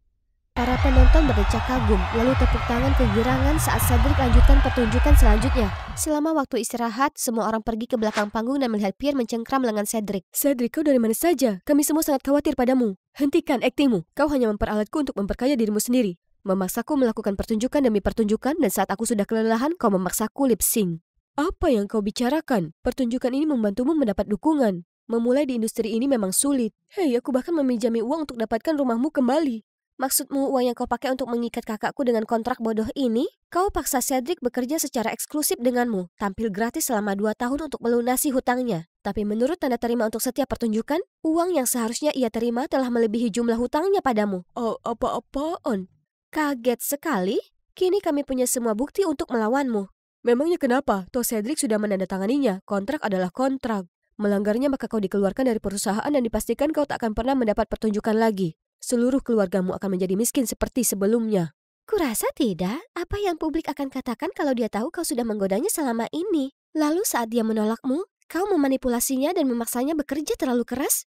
Para penonton berdecak kagum, lalu tepuk tangan kegirangan saat Cedric lanjutkan pertunjukan selanjutnya. Selama waktu istirahat, semua orang pergi ke belakang panggung dan melihat Pierre mencengkram lengan Cedric. Cedric, kau dari mana saja? Kami semua sangat khawatir padamu. Hentikan aktingmu. Kau hanya memperalatku untuk memperkaya dirimu sendiri. Memaksaku melakukan pertunjukan demi pertunjukan dan saat aku sudah kelelahan, kau memaksaku lip sync. Apa yang kau bicarakan? Pertunjukan ini membantumu mendapat dukungan. Memulai di industri ini memang sulit. Hei, aku bahkan meminjami uang untuk dapatkan rumahmu kembali. Maksudmu uang yang kau pakai untuk mengikat kakakku dengan kontrak bodoh ini? Kau paksa Cedric bekerja secara eksklusif denganmu, tampil gratis selama 2 tahun untuk melunasi hutangnya. Tapi menurut tanda terima untuk setiap pertunjukan, uang yang seharusnya ia terima telah melebihi jumlah hutangnya padamu. Oh, apa-apaan? Kaget sekali? Kini kami punya semua bukti untuk melawanmu. Memangnya kenapa? Toh Cedric sudah menandatanganinya. Kontrak adalah kontrak. Melanggarnya maka kau dikeluarkan dari perusahaan dan dipastikan kau tak akan pernah mendapat pertunjukan lagi. Seluruh keluargamu akan menjadi miskin seperti sebelumnya. Kurasa tidak. Apa yang publik akan katakan kalau dia tahu kau sudah menggodanya selama ini? Lalu saat dia menolakmu, kau memanipulasinya dan memaksanya bekerja terlalu keras?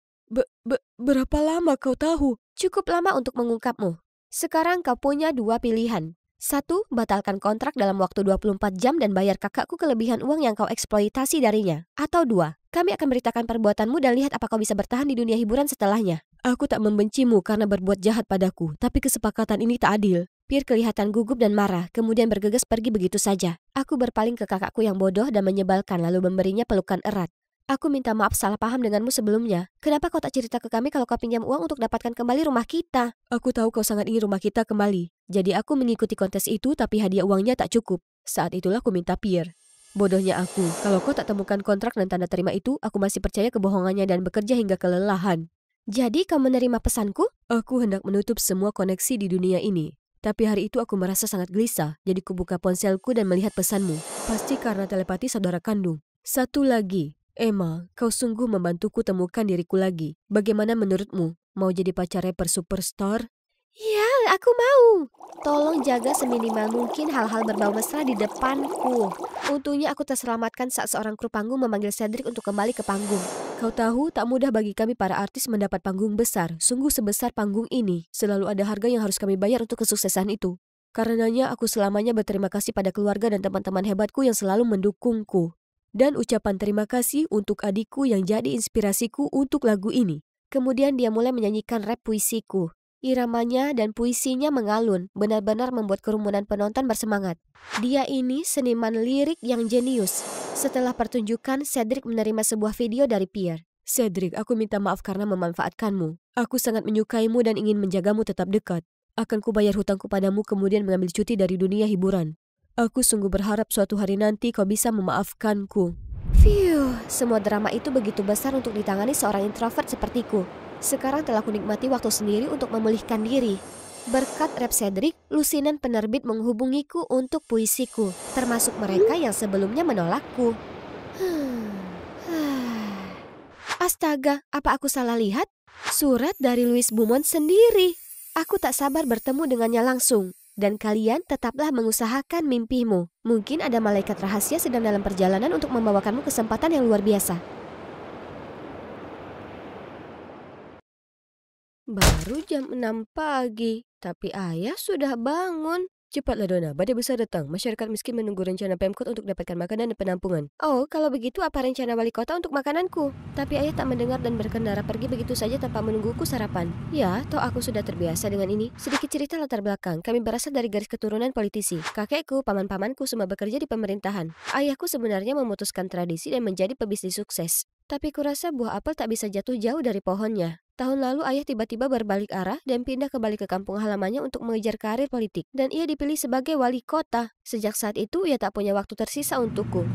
Berapa lama kau tahu? Cukup lama untuk mengungkapmu. Sekarang kau punya 2 pilihan. 1. Batalkan kontrak dalam waktu 24 jam dan bayar kakakku kelebihan uang yang kau eksploitasi darinya. Atau 2. Kami akan beritakan perbuatanmu dan lihat apa kau bisa bertahan di dunia hiburan setelahnya. Aku tak membencimu karena berbuat jahat padaku, tapi kesepakatan ini tak adil. Pierre kelihatan gugup dan marah, kemudian bergegas pergi begitu saja. Aku berpaling ke kakakku yang bodoh dan menyebalkan lalu memberinya pelukan erat. Aku minta maaf salah paham denganmu sebelumnya. Kenapa kau tak cerita ke kami kalau kau pinjam uang untuk dapatkan kembali rumah kita? Aku tahu kau sangat ingin rumah kita kembali. Jadi aku mengikuti kontes itu tapi hadiah uangnya tak cukup. Saat itulah aku minta Pierre. Bodohnya aku, kalau kau tak temukan kontrak dan tanda terima itu, aku masih percaya kebohongannya dan bekerja hingga kelelahan. Jadi kau menerima pesanku? Aku hendak menutup semua koneksi di dunia ini. Tapi hari itu aku merasa sangat gelisah, jadi kubuka ponselku dan melihat pesanmu. Pasti karena telepati saudara kandung. Satu lagi, Emma, kau sungguh membantuku temukan diriku lagi. Bagaimana menurutmu? Mau jadi pacar rapper superstar? Ya, aku mau. Tolong jaga seminimal mungkin hal-hal berbau mesra di depanku. Untungnya aku terselamatkan saat seorang kru panggung memanggil Cedric untuk kembali ke panggung. Kau tahu, tak mudah bagi kami para artis mendapat panggung besar. Sungguh sebesar panggung ini. Selalu ada harga yang harus kami bayar untuk kesuksesan itu. Karenanya aku selamanya berterima kasih pada keluarga dan teman-teman hebatku yang selalu mendukungku. Dan ucapan terima kasih untuk adikku yang jadi inspirasiku untuk lagu ini. Kemudian dia mulai menyanyikan rap puisiku. Iramanya dan puisinya mengalun, benar-benar membuat kerumunan penonton bersemangat. Dia ini seniman lirik yang jenius. Setelah pertunjukan, Cedric menerima sebuah video dari Pierre. Cedric, aku minta maaf karena memanfaatkanmu. Aku sangat menyukaimu dan ingin menjagamu tetap dekat. Akan kubayar hutangku padamu kemudian mengambil cuti dari dunia hiburan. Aku sungguh berharap suatu hari nanti kau bisa memaafkanku. Semua drama itu begitu besar untuk ditangani seorang introvert sepertiku. Sekarang telah kunikmati waktu sendiri untuk memulihkan diri. Berkat Rep Cedric, lusinan penerbit menghubungiku untuk puisiku, termasuk mereka yang sebelumnya menolakku. Astaga, apa aku salah lihat? Surat dari Louis Beaumont sendiri. Aku tak sabar bertemu dengannya langsung. Dan kalian tetaplah mengusahakan mimpimu. Mungkin ada malaikat rahasia sedang dalam perjalanan untuk membawakanmu kesempatan yang luar biasa. Baru jam 6 pagi, tapi ayah sudah bangun. Cepatlah Dona, badai besar datang. Masyarakat miskin menunggu rencana Pemkot untuk dapatkan makanan dan penampungan. Oh, kalau begitu apa rencana wali kota untuk makananku? Tapi ayah tak mendengar dan berkendara pergi begitu saja tanpa menungguku sarapan. Ya, toh aku sudah terbiasa dengan ini. Sedikit cerita latar belakang, kami berasal dari garis keturunan politisi. Kakekku, paman-pamanku semua bekerja di pemerintahan. Ayahku sebenarnya memutuskan tradisi dan menjadi pebisnis sukses. Tapi kurasa buah apel tak bisa jatuh jauh dari pohonnya. Tahun lalu ayah tiba-tiba berbalik arah dan pindah kembali ke kampung halamannya untuk mengejar karir politik. Dan ia dipilih sebagai wali kota. Sejak saat itu ia tak punya waktu tersisa untukku.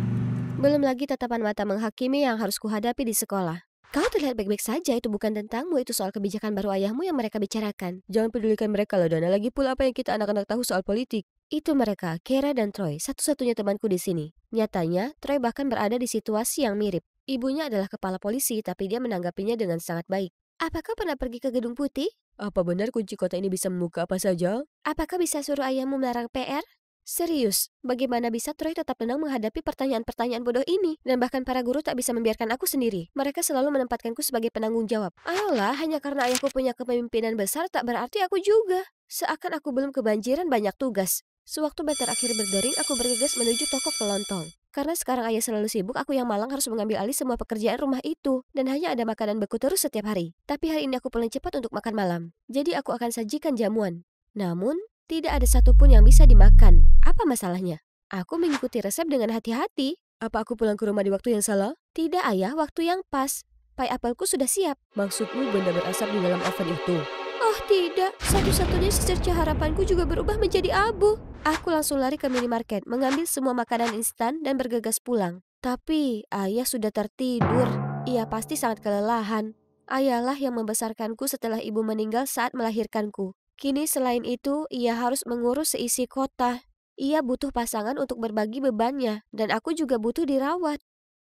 Belum lagi tatapan mata menghakimi yang harus kuhadapi di sekolah. Kau terlihat baik-baik saja, itu bukan tentangmu, itu soal kebijakan baru ayahmu yang mereka bicarakan. Jangan pedulikan mereka loh Dana, lagi pula apa yang kita anak-anak tahu soal politik. Itu mereka, Kera dan Troy, satu-satunya temanku di sini. Nyatanya, Troy bahkan berada di situasi yang mirip. Ibunya adalah kepala polisi, tapi dia menanggapinya dengan sangat baik. Apakah pernah pergi ke Gedung Putih? Apa benar kunci kota ini bisa membuka apa saja? Apakah bisa suruh ayahmu melarang PR? Serius, bagaimana bisa Troy tetap tenang menghadapi pertanyaan-pertanyaan bodoh ini? Dan bahkan para guru tak bisa membiarkan aku sendiri. Mereka selalu menempatkanku sebagai penanggung jawab. Ayolah, hanya karena ayahku punya kepemimpinan besar tak berarti aku juga. Seakan aku belum kebanjiran banyak tugas. Sewaktu bel terakhir berdering, aku bergegas menuju toko kelontong. Karena sekarang ayah selalu sibuk, aku yang malang harus mengambil alih semua pekerjaan rumah itu. Dan hanya ada makanan beku terus setiap hari. Tapi hari ini aku pulang cepat untuk makan malam. Jadi aku akan sajikan jamuan. Namun, tidak ada satupun yang bisa dimakan. Apa masalahnya? Aku mengikuti resep dengan hati-hati. Apa aku pulang ke rumah di waktu yang salah? Tidak ayah, waktu yang pas. Pai apelku sudah siap. Maksudmu benda berasap di dalam oven itu? Oh tidak, satu-satunya secerca harapanku juga berubah menjadi abu. Aku langsung lari ke minimarket, mengambil semua makanan instan dan bergegas pulang. Tapi ayah sudah tertidur. Ia pasti sangat kelelahan. Ayahlah yang membesarkanku setelah ibu meninggal saat melahirkanku. Kini selain itu, ia harus mengurus seisi kota. Ia butuh pasangan untuk berbagi bebannya, dan aku juga butuh dirawat.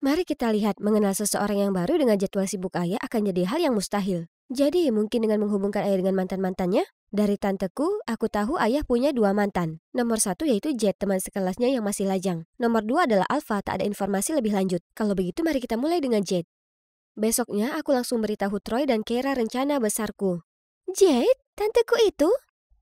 Mari kita lihat, mengenal seseorang yang baru dengan jadwal sibuk ayah akan jadi hal yang mustahil. Jadi mungkin dengan menghubungkan ayah dengan mantan-mantannya? Dari tanteku, aku tahu ayah punya 2 mantan. Nomor 1 yaitu Jet, teman sekelasnya yang masih lajang. Nomor 2 adalah Alpha, tak ada informasi lebih lanjut. Kalau begitu mari kita mulai dengan Jet. Besoknya aku langsung beritahu Troy dan Kera rencana besarku. Jet, tanteku itu?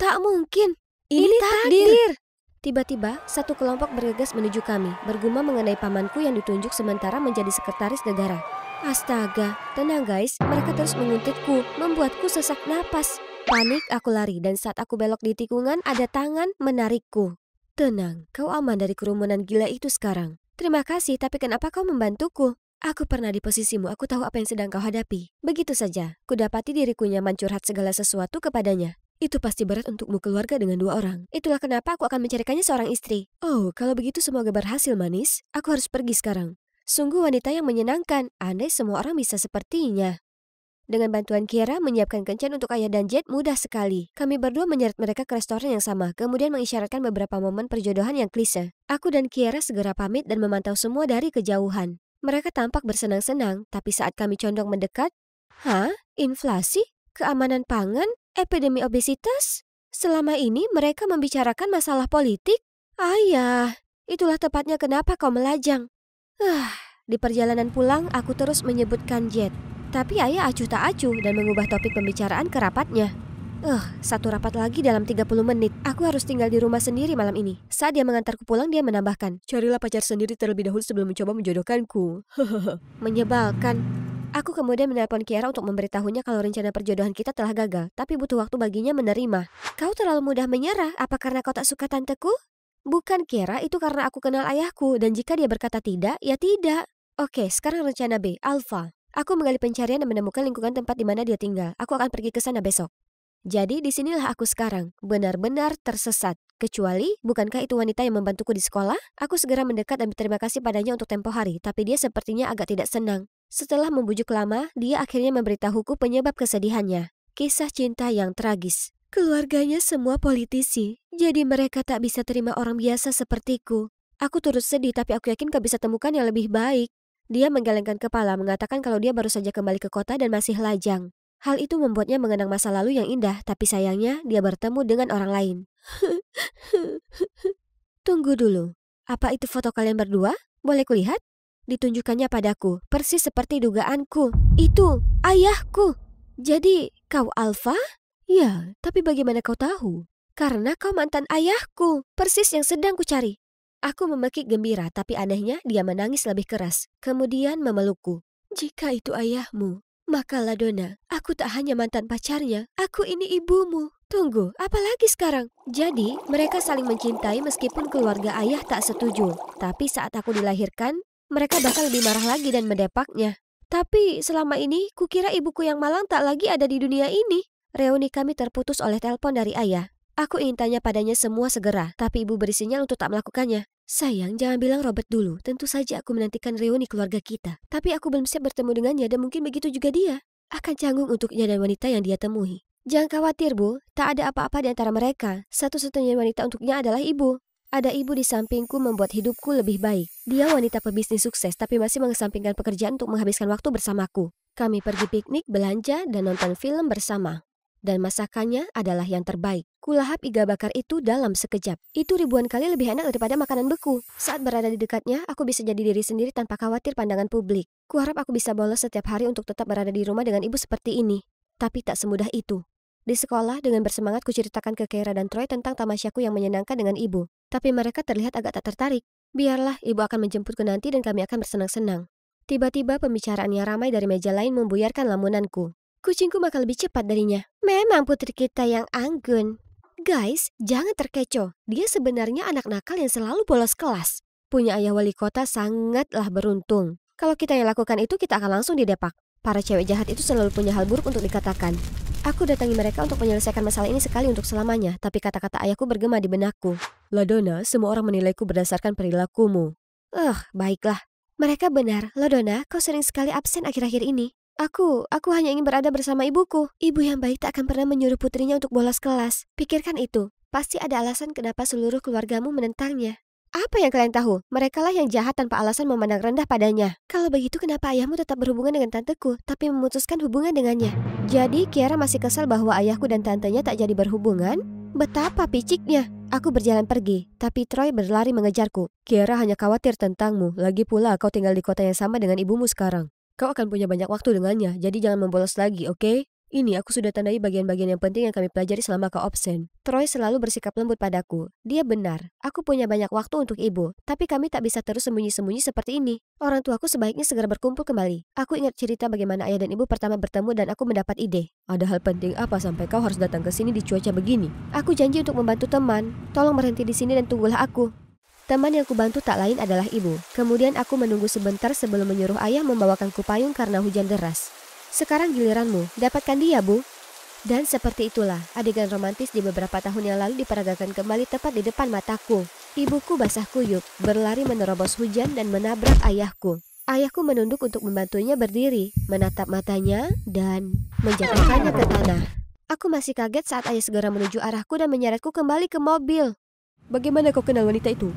Tak mungkin. Ini takdir. Tiba-tiba, satu kelompok bergegas menuju kami, bergumam mengenai pamanku yang ditunjuk sementara menjadi sekretaris negara. Astaga, tenang guys, mereka terus menguntitku, membuatku sesak napas. Panik, aku lari, dan saat aku belok di tikungan, ada tangan menarikku. Tenang, kau aman dari kerumunan gila itu sekarang. Terima kasih, tapi kenapa kau membantuku? Aku pernah di posisimu, aku tahu apa yang sedang kau hadapi. Begitu saja, kudapati diriku nyaman curhat segala sesuatu kepadanya. Itu pasti berat untukmu keluarga dengan 2 orang. Itulah kenapa aku akan mencarikannya seorang istri. Oh, kalau begitu semoga berhasil manis. Aku harus pergi sekarang. Sungguh wanita yang menyenangkan, andai semua orang bisa sepertinya. Dengan bantuan Kiera menyiapkan kencan untuk ayah dan Jet mudah sekali. Kami berdua menyeret mereka ke restoran yang sama, kemudian mengisyaratkan beberapa momen perjodohan yang klise. Aku dan Kiera segera pamit dan memantau semua dari kejauhan. Mereka tampak bersenang-senang, tapi saat kami condong mendekat, hah? Inflasi? Keamanan pangan? Epidemi obesitas? Selama ini mereka membicarakan masalah politik? Ayah, itulah tepatnya kenapa kau melajang. Di perjalanan pulang aku terus menyebutkan Jet. Tapi ayah acuh tak acuh dan mengubah topik pembicaraan ke rapatnya. Satu rapat lagi dalam 30 menit. Aku harus tinggal di rumah sendiri malam ini. Saat dia mengantarku pulang, dia menambahkan, carilah pacar sendiri terlebih dahulu sebelum mencoba menjodohkanku. Menyebalkan. Aku kemudian menelpon Kiera untuk memberitahunya kalau rencana perjodohan kita telah gagal. Tapi butuh waktu baginya menerima. Kau terlalu mudah menyerah. Apa karena kau tak suka tanteku? Bukan Kiera, itu karena aku kenal ayahku. Dan jika dia berkata tidak, ya tidak. Oke, sekarang rencana B, Alpha. Aku menggali pencarian dan menemukan lingkungan tempat di mana dia tinggal. Aku akan pergi ke sana besok. Jadi disinilah aku sekarang, benar-benar tersesat. Kecuali, bukankah itu wanita yang membantuku di sekolah? Aku segera mendekat dan berterima kasih padanya untuk tempo hari, tapi dia sepertinya agak tidak senang. Setelah membujuk lama, dia akhirnya memberitahuku penyebab kesedihannya. Kisah cinta yang tragis. Keluarganya semua politisi, jadi mereka tak bisa terima orang biasa sepertiku. Aku turut sedih tapi aku yakin gak bisa temukan yang lebih baik. Dia menggelengkan kepala mengatakan kalau dia baru saja kembali ke kota dan masih lajang. Hal itu membuatnya mengenang masa lalu yang indah, tapi sayangnya dia bertemu dengan orang lain. Tunggu dulu, apa itu foto kalian berdua? Boleh kulihat? Ditunjukkannya padaku, persis seperti dugaanku. Itu ayahku. Jadi, kau Alfa? Ya, tapi bagaimana kau tahu? Karena kau mantan ayahku, persis yang sedang kucari. Aku memekik gembira, tapi anehnya dia menangis lebih keras. Kemudian memelukku. Jika itu ayahmu, maka Ladona, aku tak hanya mantan pacarnya, aku ini ibumu. Tunggu, apalagi sekarang? Jadi, mereka saling mencintai meskipun keluarga ayah tak setuju. Tapi saat aku dilahirkan, mereka bahkan lebih marah lagi dan mendepaknya. Tapi selama ini, kukira ibuku yang malang tak lagi ada di dunia ini. Reuni kami terputus oleh telepon dari ayah. Aku ingin tanya padanya semua segera, tapi ibu beri sinyal untuk tak melakukannya. Sayang, jangan bilang Robert dulu. Tentu saja aku menantikan reuni keluarga kita. Tapi aku belum siap bertemu dengannya dan mungkin begitu juga dia. Akan canggung untuknya dan wanita yang dia temui. Jangan khawatir, Bu. Tak ada apa-apa di antara mereka. Satu-satunya wanita untuknya adalah ibu. Ada ibu di sampingku membuat hidupku lebih baik. Dia wanita pebisnis sukses tapi masih mengesampingkan pekerjaan untuk menghabiskan waktu bersamaku. Kami pergi piknik, belanja, dan nonton film bersama. Dan masakannya adalah yang terbaik. Kulahap iga bakar itu dalam sekejap. Itu ribuan kali lebih enak daripada makanan beku. Saat berada di dekatnya, aku bisa jadi diri sendiri tanpa khawatir pandangan publik. Kuharap aku bisa bolos setiap hari untuk tetap berada di rumah dengan ibu seperti ini. Tapi tak semudah itu. Di sekolah, dengan bersemangat kuceritakan ke Keira dan Troy tentang tamasyaku yang menyenangkan dengan ibu. Tapi mereka terlihat agak tak tertarik. Biarlah, ibu akan menjemputku nanti dan kami akan bersenang-senang. Tiba-tiba pembicaraan yang ramai dari meja lain membuyarkan lamunanku. Kucingku makan lebih cepat darinya. Memang putri kita yang anggun. Guys, jangan terkecoh. Dia sebenarnya anak nakal yang selalu bolos kelas. Punya ayah wali kota sangatlah beruntung. Kalau kita yang lakukan itu, kita akan langsung didepak. Para cewek jahat itu selalu punya hal buruk untuk dikatakan. Aku datangi mereka untuk menyelesaikan masalah ini sekali untuk selamanya, tapi kata-kata ayahku bergema di benakku. Ladona, semua orang menilaiku berdasarkan perilakumu. Baiklah. Mereka benar, Ladona, kau sering sekali absen akhir-akhir ini. Aku hanya ingin berada bersama ibuku. Ibu yang baik tak akan pernah menyuruh putrinya untuk bolos kelas. Pikirkan itu. Pasti ada alasan kenapa seluruh keluargamu menentangnya. Apa yang kalian tahu? Merekalah yang jahat tanpa alasan memandang rendah padanya. Kalau begitu kenapa ayahmu tetap berhubungan dengan tanteku, tapi memutuskan hubungan dengannya? Jadi Kiara masih kesal bahwa ayahku dan tantenya tak jadi berhubungan? Betapa piciknya. Aku berjalan pergi, tapi Troy berlari mengejarku. Kiara hanya khawatir tentangmu, lagi pula kau tinggal di kota yang sama dengan ibumu sekarang. Kau akan punya banyak waktu dengannya, jadi jangan membolos lagi, oke? Ini aku sudah tandai bagian-bagian yang penting yang kami pelajari selama kau absen. Troy selalu bersikap lembut padaku. Dia benar, aku punya banyak waktu untuk ibu, tapi kami tak bisa terus sembunyi-sembunyi seperti ini. Orang tuaku sebaiknya segera berkumpul kembali. Aku ingat cerita bagaimana ayah dan ibu pertama bertemu dan aku mendapat ide. Ada hal penting apa sampai kau harus datang ke sini di cuaca begini? Aku janji untuk membantu teman. Tolong berhenti di sini dan tunggulah aku. Teman yang kubantu tak lain adalah ibu. Kemudian aku menunggu sebentar sebelum menyuruh ayah membawakanku payung karena hujan deras. Sekarang giliranmu, dapatkan dia, Bu. Dan seperti itulah, adegan romantis di beberapa tahun yang lalu diperagakan kembali tepat di depan mataku. Ibuku basah kuyup, berlari menerobos hujan dan menabrak ayahku. Ayahku menunduk untuk membantunya berdiri, menatap matanya, dan menjatuhkannya ke tanah. Aku masih kaget saat ayah segera menuju arahku dan menyeretku kembali ke mobil. Bagaimana kau kenal wanita itu?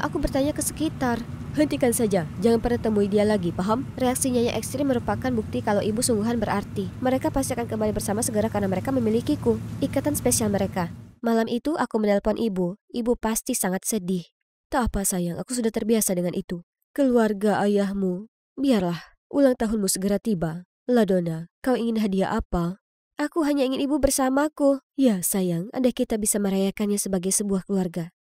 Aku bertanya ke sekitar. Hentikan saja, jangan pernah temui dia lagi, paham? Reaksinya yang ekstrim merupakan bukti kalau ibu sungguhan berarti. Mereka pasti akan kembali bersama segera karena mereka memilikiku. Ikatan spesial mereka. Malam itu aku menelpon ibu. Ibu pasti sangat sedih. Tak apa sayang, aku sudah terbiasa dengan itu. Keluarga ayahmu. Biarlah, ulang tahunmu segera tiba. Ladona, kau ingin hadiah apa? Aku hanya ingin ibu bersamaku. Ya sayang, andai kita bisa merayakannya sebagai sebuah keluarga.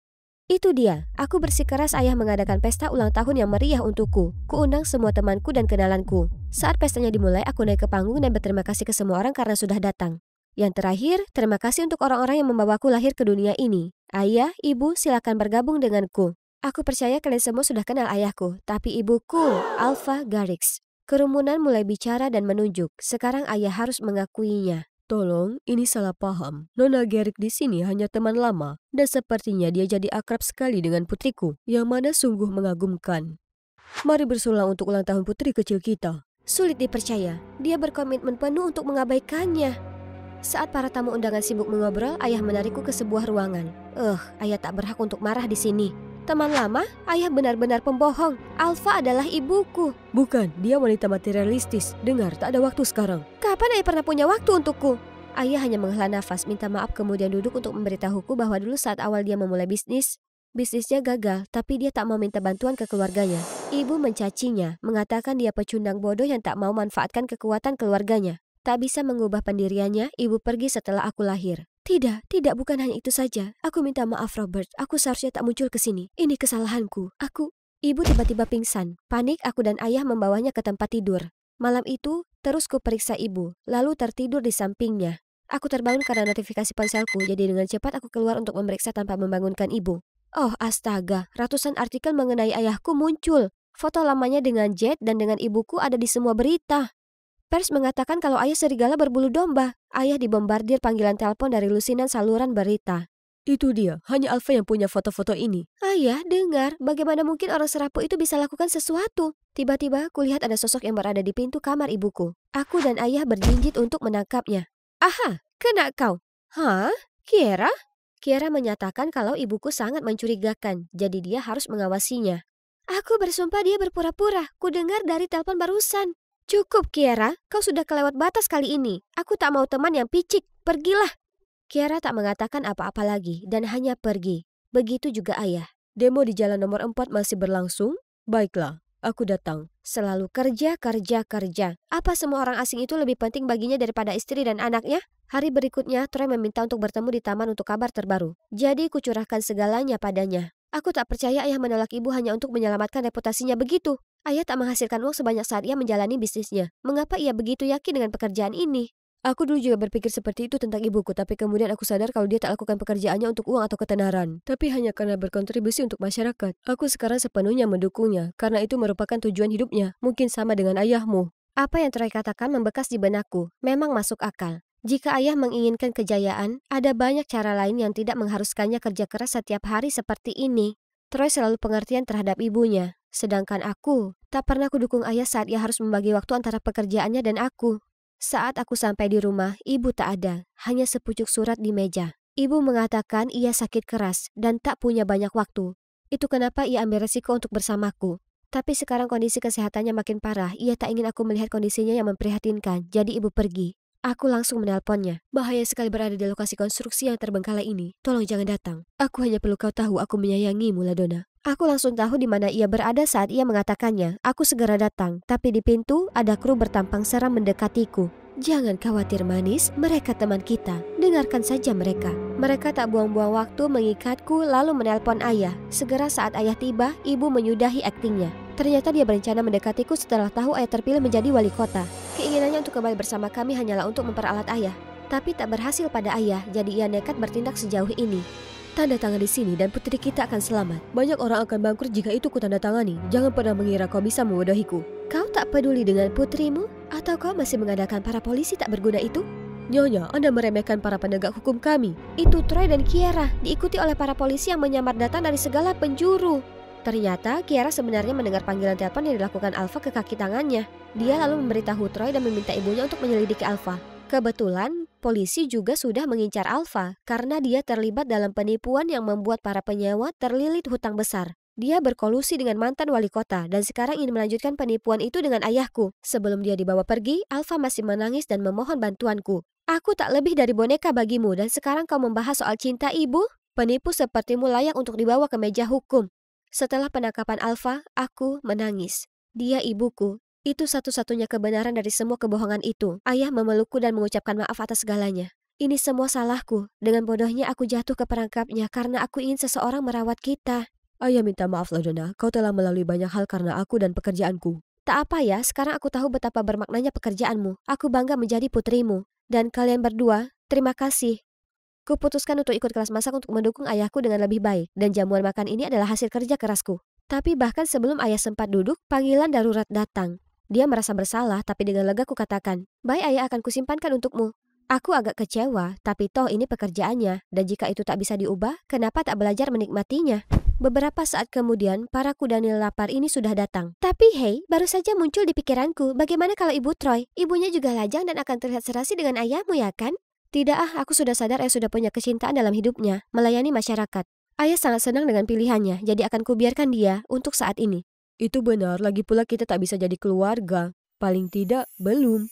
Itu dia, aku bersikeras ayah mengadakan pesta ulang tahun yang meriah untukku. Kuundang semua temanku dan kenalanku. Saat pestanya dimulai, aku naik ke panggung dan berterima kasih ke semua orang karena sudah datang. Yang terakhir, terima kasih untuk orang-orang yang membawaku lahir ke dunia ini. Ayah, ibu, silakan bergabung denganku. Aku percaya kalian semua sudah kenal ayahku, tapi ibuku, Alpha Garrix. Kerumunan mulai bicara dan menunjuk. Sekarang ayah harus mengakuinya. Tolong, ini salah paham. Nona Garrick di sini hanya teman lama, dan sepertinya dia jadi akrab sekali dengan putriku, yang mana sungguh mengagumkan. Mari bersulang untuk ulang tahun putri kecil kita. Sulit dipercaya, dia berkomitmen penuh untuk mengabaikannya. Saat para tamu undangan sibuk mengobrol, ayah menarikku ke sebuah ruangan. Ayah tak berhak untuk marah di sini. Teman lama, ayah benar-benar pembohong. Alfa adalah ibuku. Bukan, dia wanita materialistis. Dengar, tak ada waktu sekarang. Kapan ayah pernah punya waktu untukku? Ayah hanya menghela nafas, minta maaf kemudian duduk untuk memberitahuku bahwa dulu saat awal dia memulai bisnisnya gagal, tapi dia tak mau minta bantuan ke keluarganya. Ibu mencacinya, mengatakan dia pecundang bodoh yang tak mau manfaatkan kekuatan keluarganya. Tak bisa mengubah pendiriannya, ibu pergi setelah aku lahir. Tidak, bukan hanya itu saja. Aku minta maaf Robert, aku seharusnya tak muncul ke sini. Ini kesalahanku. Ibu tiba-tiba pingsan. Panik, aku dan ayah membawanya ke tempat tidur. Malam itu, terus kuperiksa ibu, lalu tertidur di sampingnya. Aku terbangun karena notifikasi ponselku, jadi dengan cepat aku keluar untuk memeriksa tanpa membangunkan ibu. Oh astaga, ratusan artikel mengenai ayahku muncul. Foto lamanya dengan Jet dan dengan ibuku ada di semua berita. Pers mengatakan kalau ayah serigala berbulu domba. Ayah dibombardir panggilan telepon dari lusinan saluran berita. Itu dia, hanya Alfa yang punya foto-foto ini. Ayah, dengar, bagaimana mungkin orang serapu itu bisa lakukan sesuatu? Tiba-tiba, kulihat ada sosok yang berada di pintu kamar ibuku. Aku dan ayah berjinjit untuk menangkapnya. Aha, kena kau. Hah? Kiera? Kiera menyatakan kalau ibuku sangat mencurigakan, jadi dia harus mengawasinya. Aku bersumpah dia berpura-pura, ku dengar dari telepon barusan. Cukup Kiera, kau sudah kelewat batas kali ini. Aku tak mau teman yang picik, pergilah. Kiera tak mengatakan apa-apa lagi dan hanya pergi. Begitu juga ayah. Demo di jalan nomor 4 masih berlangsung? Baiklah, aku datang. Selalu kerja. Apa semua orang asing itu lebih penting baginya daripada istri dan anaknya? Hari berikutnya, Troy meminta untuk bertemu di taman untuk kabar terbaru. Jadi kucurahkan segalanya padanya. Aku tak percaya ayah menolak ibu hanya untuk menyelamatkan reputasinya begitu. Ayah tak menghasilkan uang sebanyak saat ia menjalani bisnisnya. Mengapa ia begitu yakin dengan pekerjaan ini? Aku dulu juga berpikir seperti itu tentang ibuku, tapi kemudian aku sadar kalau dia tak lakukan pekerjaannya untuk uang atau ketenaran, tapi hanya karena berkontribusi untuk masyarakat. Aku sekarang sepenuhnya mendukungnya, karena itu merupakan tujuan hidupnya, mungkin sama dengan ayahmu. Apa yang Troy katakan membekas di benakku, memang masuk akal. Jika ayah menginginkan kejayaan, ada banyak cara lain yang tidak mengharuskannya kerja keras setiap hari seperti ini. Troy selalu pengertian terhadap ibunya, sedangkan aku tak pernah kudukung ayah saat ia harus membagi waktu antara pekerjaannya dan aku. Saat aku sampai di rumah, ibu tak ada, hanya sepucuk surat di meja. Ibu mengatakan ia sakit keras dan tak punya banyak waktu. Itu kenapa ia ambil resiko untuk bersamaku. Tapi sekarang kondisi kesehatannya makin parah, ia tak ingin aku melihat kondisinya yang memprihatinkan, jadi ibu pergi. Aku langsung menelponnya. Bahaya sekali berada di lokasi konstruksi yang terbengkalai ini. Tolong jangan datang. Aku hanya perlu kau tahu aku menyayangimu, Ladonna. Aku langsung tahu di mana ia berada saat ia mengatakannya. Aku segera datang, tapi di pintu ada kru bertampang seram mendekatiku. Jangan khawatir manis, mereka teman kita. Dengarkan saja mereka. Mereka tak buang-buang waktu mengikatku lalu menelpon ayah. Segera saat ayah tiba, ibu menyudahi aktingnya. Ternyata dia berencana mendekatiku setelah tahu ayah terpilih menjadi wali kota. Keinginannya untuk kembali bersama kami hanyalah untuk memperalat ayah. Tapi tak berhasil pada ayah, jadi ia nekat bertindak sejauh ini. Tanda tangan di sini dan putri kita akan selamat. Banyak orang akan bangkrut jika itu kutanda tangani. Jangan pernah mengira kau bisa membodohiku. Kau tak peduli dengan putrimu? Atau kau masih mengadakan para polisi tak berguna itu? Nyonya, Anda meremehkan para penegak hukum kami. Itu Troy dan Kiera, diikuti oleh para polisi yang menyamar datang dari segala penjuru. Ternyata Kiera sebenarnya mendengar panggilan telepon yang dilakukan Alfa ke kaki tangannya. Dia lalu memberitahu Troy dan meminta ibunya untuk menyelidiki Alfa. Kebetulan, polisi juga sudah mengincar Alfa karena dia terlibat dalam penipuan yang membuat para penyewa terlilit hutang besar. Dia berkolusi dengan mantan wali kota dan sekarang ingin melanjutkan penipuan itu dengan ayahku. Sebelum dia dibawa pergi, Alfa masih menangis dan memohon bantuanku. Aku tak lebih dari boneka bagimu dan sekarang kau membahas soal cinta ibu? Penipu sepertimu layak untuk dibawa ke meja hukum. Setelah penangkapan Alfa, aku menangis. Dia ibuku. Itu satu-satunya kebenaran dari semua kebohongan itu. Ayah memelukku dan mengucapkan maaf atas segalanya. Ini semua salahku. Dengan bodohnya aku jatuh ke perangkapnya karena aku ingin seseorang merawat kita. Ayah minta maaf Ladonna, kau telah melalui banyak hal karena aku dan pekerjaanku. Tak apa ya, sekarang aku tahu betapa bermaknanya pekerjaanmu. Aku bangga menjadi putrimu. Dan kalian berdua, terima kasih. Kuputuskan untuk ikut kelas masak untuk mendukung ayahku dengan lebih baik. Dan jamuan makan ini adalah hasil kerja kerasku. Tapi bahkan sebelum ayah sempat duduk, panggilan darurat datang. Dia merasa bersalah, tapi dengan lega kukatakan, "Baik ayah akan kusimpankan untukmu." Aku agak kecewa, tapi toh ini pekerjaannya, dan jika itu tak bisa diubah, kenapa tak belajar menikmatinya? Beberapa saat kemudian, para kuda nil lapar ini sudah datang. Tapi hey, baru saja muncul di pikiranku, bagaimana kalau ibu Troy? Ibunya juga lajang dan akan terlihat serasi dengan ayahmu ya kan? Tidak aku sudah sadar ayah sudah punya kecintaan dalam hidupnya, melayani masyarakat. Ayah sangat senang dengan pilihannya, jadi akan kubiarkan dia untuk saat ini. Itu benar, lagi pula kita tak bisa jadi keluarga. Paling tidak, belum.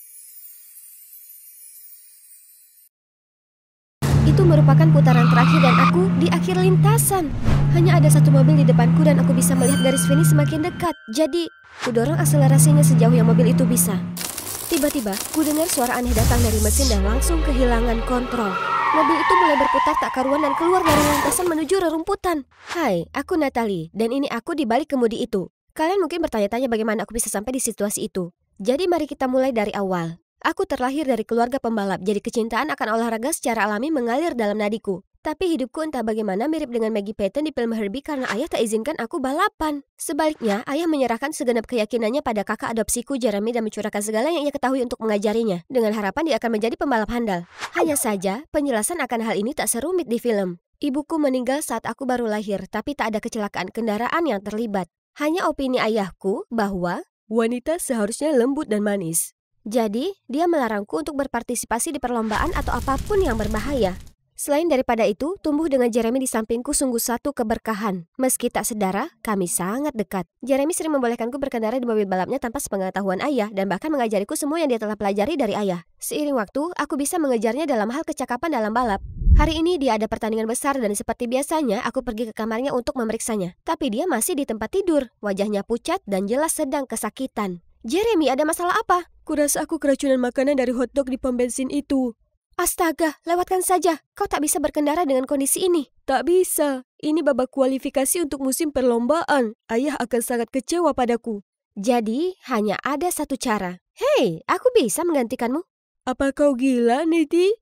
Itu merupakan putaran terakhir dan aku di akhir lintasan. Hanya ada satu mobil di depanku dan aku bisa melihat garis finish semakin dekat. Jadi, ku dorong akselerasinya sejauh yang mobil itu bisa. Tiba-tiba, ku dengar suara aneh datang dari mesin dan langsung kehilangan kontrol. Mobil itu mulai berputar tak karuan dan keluar dari lintasan menuju rerumputan. Hai, aku Natalie, dan ini aku di balik kemudi itu. Kalian mungkin bertanya-tanya bagaimana aku bisa sampai di situasi itu. Jadi mari kita mulai dari awal. Aku terlahir dari keluarga pembalap, jadi kecintaan akan olahraga secara alami mengalir dalam nadiku. Tapi hidupku entah bagaimana mirip dengan Maggie Patton di film Herbie karena ayah tak izinkan aku balapan. Sebaliknya, ayah menyerahkan segenap keyakinannya pada kakak adopsiku Jeremy dan mencurahkan segala yang ia ketahui untuk mengajarinya, dengan harapan dia akan menjadi pembalap handal. Hanya saja, penjelasan akan hal ini tak serumit di film. Ibuku meninggal saat aku baru lahir, tapi tak ada kecelakaan kendaraan yang terlibat. Hanya opini ayahku bahwa wanita seharusnya lembut dan manis. Jadi, dia melarangku untuk berpartisipasi di perlombaan atau apapun yang berbahaya. Selain daripada itu, tumbuh dengan Jeremy di sampingku sungguh satu keberkahan. Meski tak sedara, kami sangat dekat. Jeremy sering membolehkanku berkendara di mobil balapnya tanpa sepengetahuan ayah dan bahkan mengajariku semua yang dia telah pelajari dari ayah. Seiring waktu, aku bisa mengejarnya dalam hal kecakapan dalam balap. Hari ini dia ada pertandingan besar dan seperti biasanya aku pergi ke kamarnya untuk memeriksanya. Tapi dia masih di tempat tidur, wajahnya pucat dan jelas sedang kesakitan. Jeremy, ada masalah apa? Kurasa aku keracunan makanan dari hotdog di pom bensin itu. Astaga, lewatkan saja. Kau tak bisa berkendara dengan kondisi ini. Tak bisa. Ini babak kualifikasi untuk musim perlombaan. Ayah akan sangat kecewa padaku. Jadi, hanya ada satu cara. Hei, aku bisa menggantikanmu. Apa kau gila, Niti?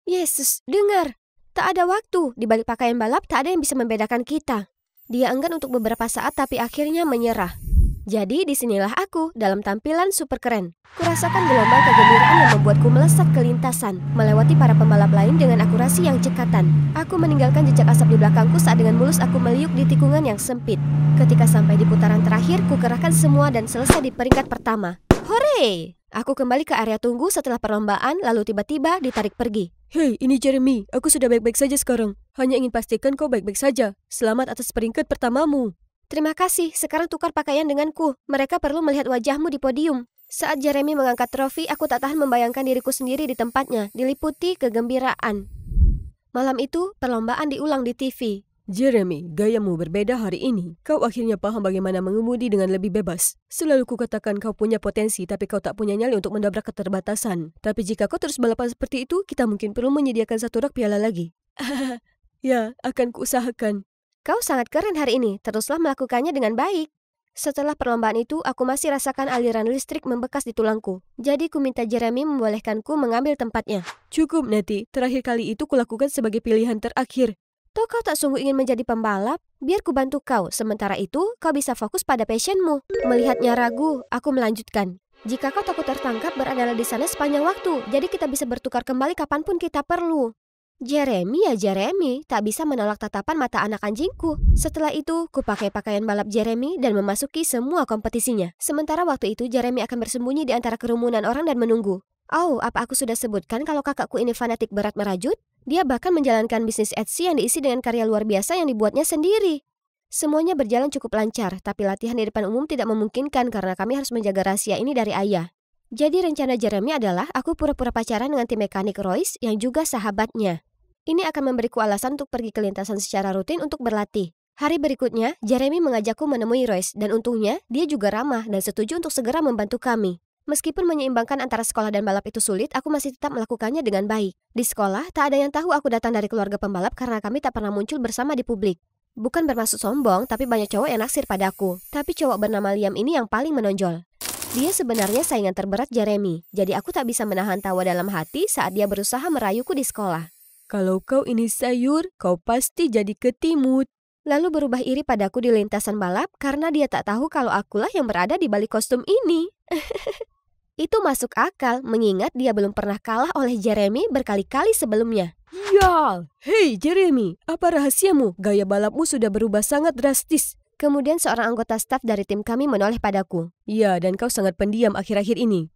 Yesus, dengar. Tak ada waktu. Di balik pakaian balap, tak ada yang bisa membedakan kita. Dia enggan untuk beberapa saat, tapi akhirnya menyerah. Jadi disinilah aku dalam tampilan super keren. Kurasakan gelombang kegembiraan yang membuatku melesat ke lintasan, melewati para pembalap lain dengan akurasi yang cekatan. Aku meninggalkan jejak asap di belakangku saat dengan mulus aku meliuk di tikungan yang sempit. Ketika sampai di putaran terakhir, ku kerahkan semua dan selesai di peringkat pertama. Hore! Aku kembali ke area tunggu setelah perlombaan, lalu tiba-tiba ditarik pergi. Hei, ini Jeremy. Aku sudah baik-baik saja sekarang. Hanya ingin pastikan kau baik-baik saja. Selamat atas peringkat pertamamu. Terima kasih, sekarang tukar pakaian denganku. Mereka perlu melihat wajahmu di podium. Saat Jeremy mengangkat trofi, aku tak tahan membayangkan diriku sendiri di tempatnya, diliputi kegembiraan. Malam itu, perlombaan diulang di TV. Jeremy, gayamu berbeda hari ini. Kau akhirnya paham bagaimana mengemudi dengan lebih bebas. Selalu kukatakan kau punya potensi, tapi kau tak punya nyali untuk mendobrak keterbatasan. Tapi jika kau terus balapan seperti itu, kita mungkin perlu menyediakan satu rak piala lagi. Ya, akan kuusahakan. Kau sangat keren hari ini, teruslah melakukannya dengan baik. Setelah perlombaan itu, aku masih rasakan aliran listrik membekas di tulangku. Jadi ku minta Jeremy membolehkanku mengambil tempatnya. Cukup, Nati. Terakhir kali itu kulakukan sebagai pilihan terakhir. Toh kau tak sungguh ingin menjadi pembalap? Biar ku bantu kau. Sementara itu, kau bisa fokus pada passionmu. Melihatnya ragu, aku melanjutkan. Jika kau takut tertangkap, beradalah di sana sepanjang waktu. Jadi kita bisa bertukar kembali kapanpun kita perlu. Jeremy ya Jeremy, tak bisa menolak tatapan mata anak anjingku. Setelah itu, ku pakai pakaian balap Jeremy dan memasuki semua kompetisinya. Sementara waktu itu, Jeremy akan bersembunyi di antara kerumunan orang dan menunggu. Oh, apa aku sudah sebutkan kalau kakakku ini fanatik berat merajut? Dia bahkan menjalankan bisnis Etsy yang diisi dengan karya luar biasa yang dibuatnya sendiri. Semuanya berjalan cukup lancar, tapi latihan di depan umum tidak memungkinkan karena kami harus menjaga rahasia ini dari ayah. Jadi rencana Jeremy adalah aku pura-pura pacaran dengan tim mekanik Royce yang juga sahabatnya. Ini akan memberiku alasan untuk pergi ke lintasan secara rutin untuk berlatih. Hari berikutnya, Jeremy mengajakku menemui Royce dan untungnya dia juga ramah dan setuju untuk segera membantu kami. Meskipun menyeimbangkan antara sekolah dan balap itu sulit, aku masih tetap melakukannya dengan baik. Di sekolah, tak ada yang tahu aku datang dari keluarga pembalap karena kami tak pernah muncul bersama di publik. Bukan bermaksud sombong, tapi banyak cowok yang naksir padaku. Tapi cowok bernama Liam ini yang paling menonjol. Dia sebenarnya saingan terberat Jeremy, jadi aku tak bisa menahan tawa dalam hati saat dia berusaha merayuku di sekolah. Kalau kau ini sayur, kau pasti jadi ketimut. Lalu berubah iri padaku di lintasan balap karena dia tak tahu kalau akulah yang berada di balik kostum ini. Itu masuk akal mengingat dia belum pernah kalah oleh Jeremy berkali-kali sebelumnya. Sial! Hei Jeremy, apa rahasiamu? Gaya balapmu sudah berubah sangat drastis. Kemudian seorang anggota staf dari tim kami menoleh padaku. Ya, dan kau sangat pendiam akhir-akhir ini.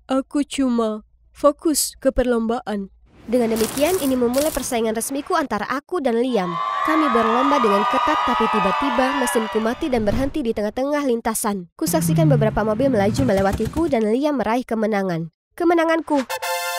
Aku cuma fokus ke perlombaan. Dengan demikian, ini memulai persaingan resmiku antara aku dan Liam. Kami berlomba dengan ketat, tapi tiba-tiba mesinku mati dan berhenti di tengah-tengah lintasan. Kusaksikan beberapa mobil melaju melewatiku dan Liam meraih kemenangan. Kemenanganku!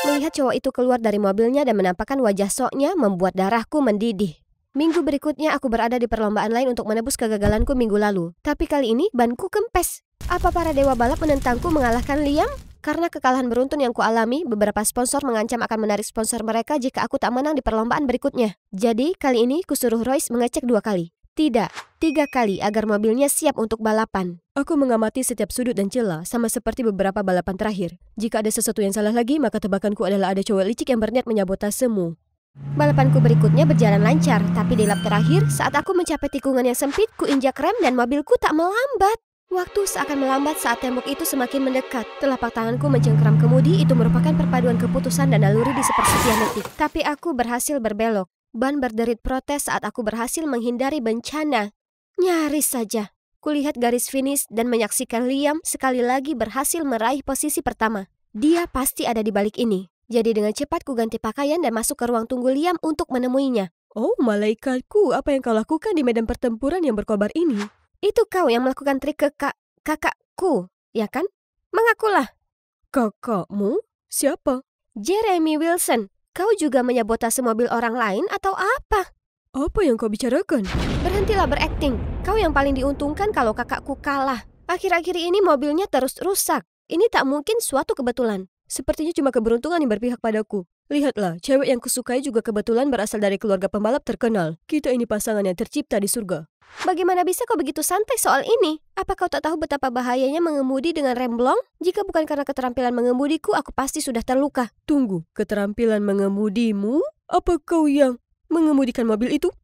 Melihat cowok itu keluar dari mobilnya dan menampakkan wajah soknya membuat darahku mendidih. Minggu berikutnya aku berada di perlombaan lain untuk menebus kegagalanku minggu lalu. Tapi kali ini banku kempes. Apa para dewa balap menentangku mengalahkan Liam? Karena kekalahan beruntun yang kualami, beberapa sponsor mengancam akan menarik sponsor mereka jika aku tak menang di perlombaan berikutnya. Jadi, kali ini kusuruh Royce mengecek 2 kali. Tidak, 3 kali agar mobilnya siap untuk balapan. Aku mengamati setiap sudut dan celah, sama seperti beberapa balapan terakhir. Jika ada sesuatu yang salah lagi, maka tebakanku adalah ada cowok licik yang berniat menyabotasemu. Balapanku berikutnya berjalan lancar, tapi di lap terakhir, saat aku mencapai tikungan yang sempit, kuinjak rem dan mobilku tak melambat. Waktu seakan melambat saat tembok itu semakin mendekat. Telapak tanganku mencengkeram kemudi, itu merupakan perpaduan keputusan dan naluri di sepersekian detik. Tapi aku berhasil berbelok. Ban berderit protes saat aku berhasil menghindari bencana. Nyaris saja. Kulihat garis finish dan menyaksikan Liam sekali lagi berhasil meraih posisi pertama. Dia pasti ada di balik ini. Jadi dengan cepat ku ganti pakaian dan masuk ke ruang tunggu Liam untuk menemuinya. Oh, malaikatku, apa yang kau lakukan di medan pertempuran yang berkobar ini? Itu kau yang melakukan trik ke kakakku, ya kan? Mengakulah. Kakakmu? Siapa? Jeremy Wilson. Kau juga menyabotase mobil orang lain atau apa? Apa yang kau bicarakan? Berhentilah berakting. Kau yang paling diuntungkan kalau kakakku kalah. Akhir-akhir ini mobilnya terus rusak. Ini tak mungkin suatu kebetulan. Sepertinya cuma keberuntungan yang berpihak padaku. Lihatlah, cewek yang kusukai juga kebetulan berasal dari keluarga pembalap terkenal. Kita ini pasangan yang tercipta di surga. Bagaimana bisa kau begitu santai soal ini? Apa kau tak tahu betapa bahayanya mengemudi dengan rem blong? Jika bukan karena keterampilan mengemudiku, aku pasti sudah terluka. Tunggu, keterampilan mengemudimu? Apa kau yang mengemudikan mobil itu?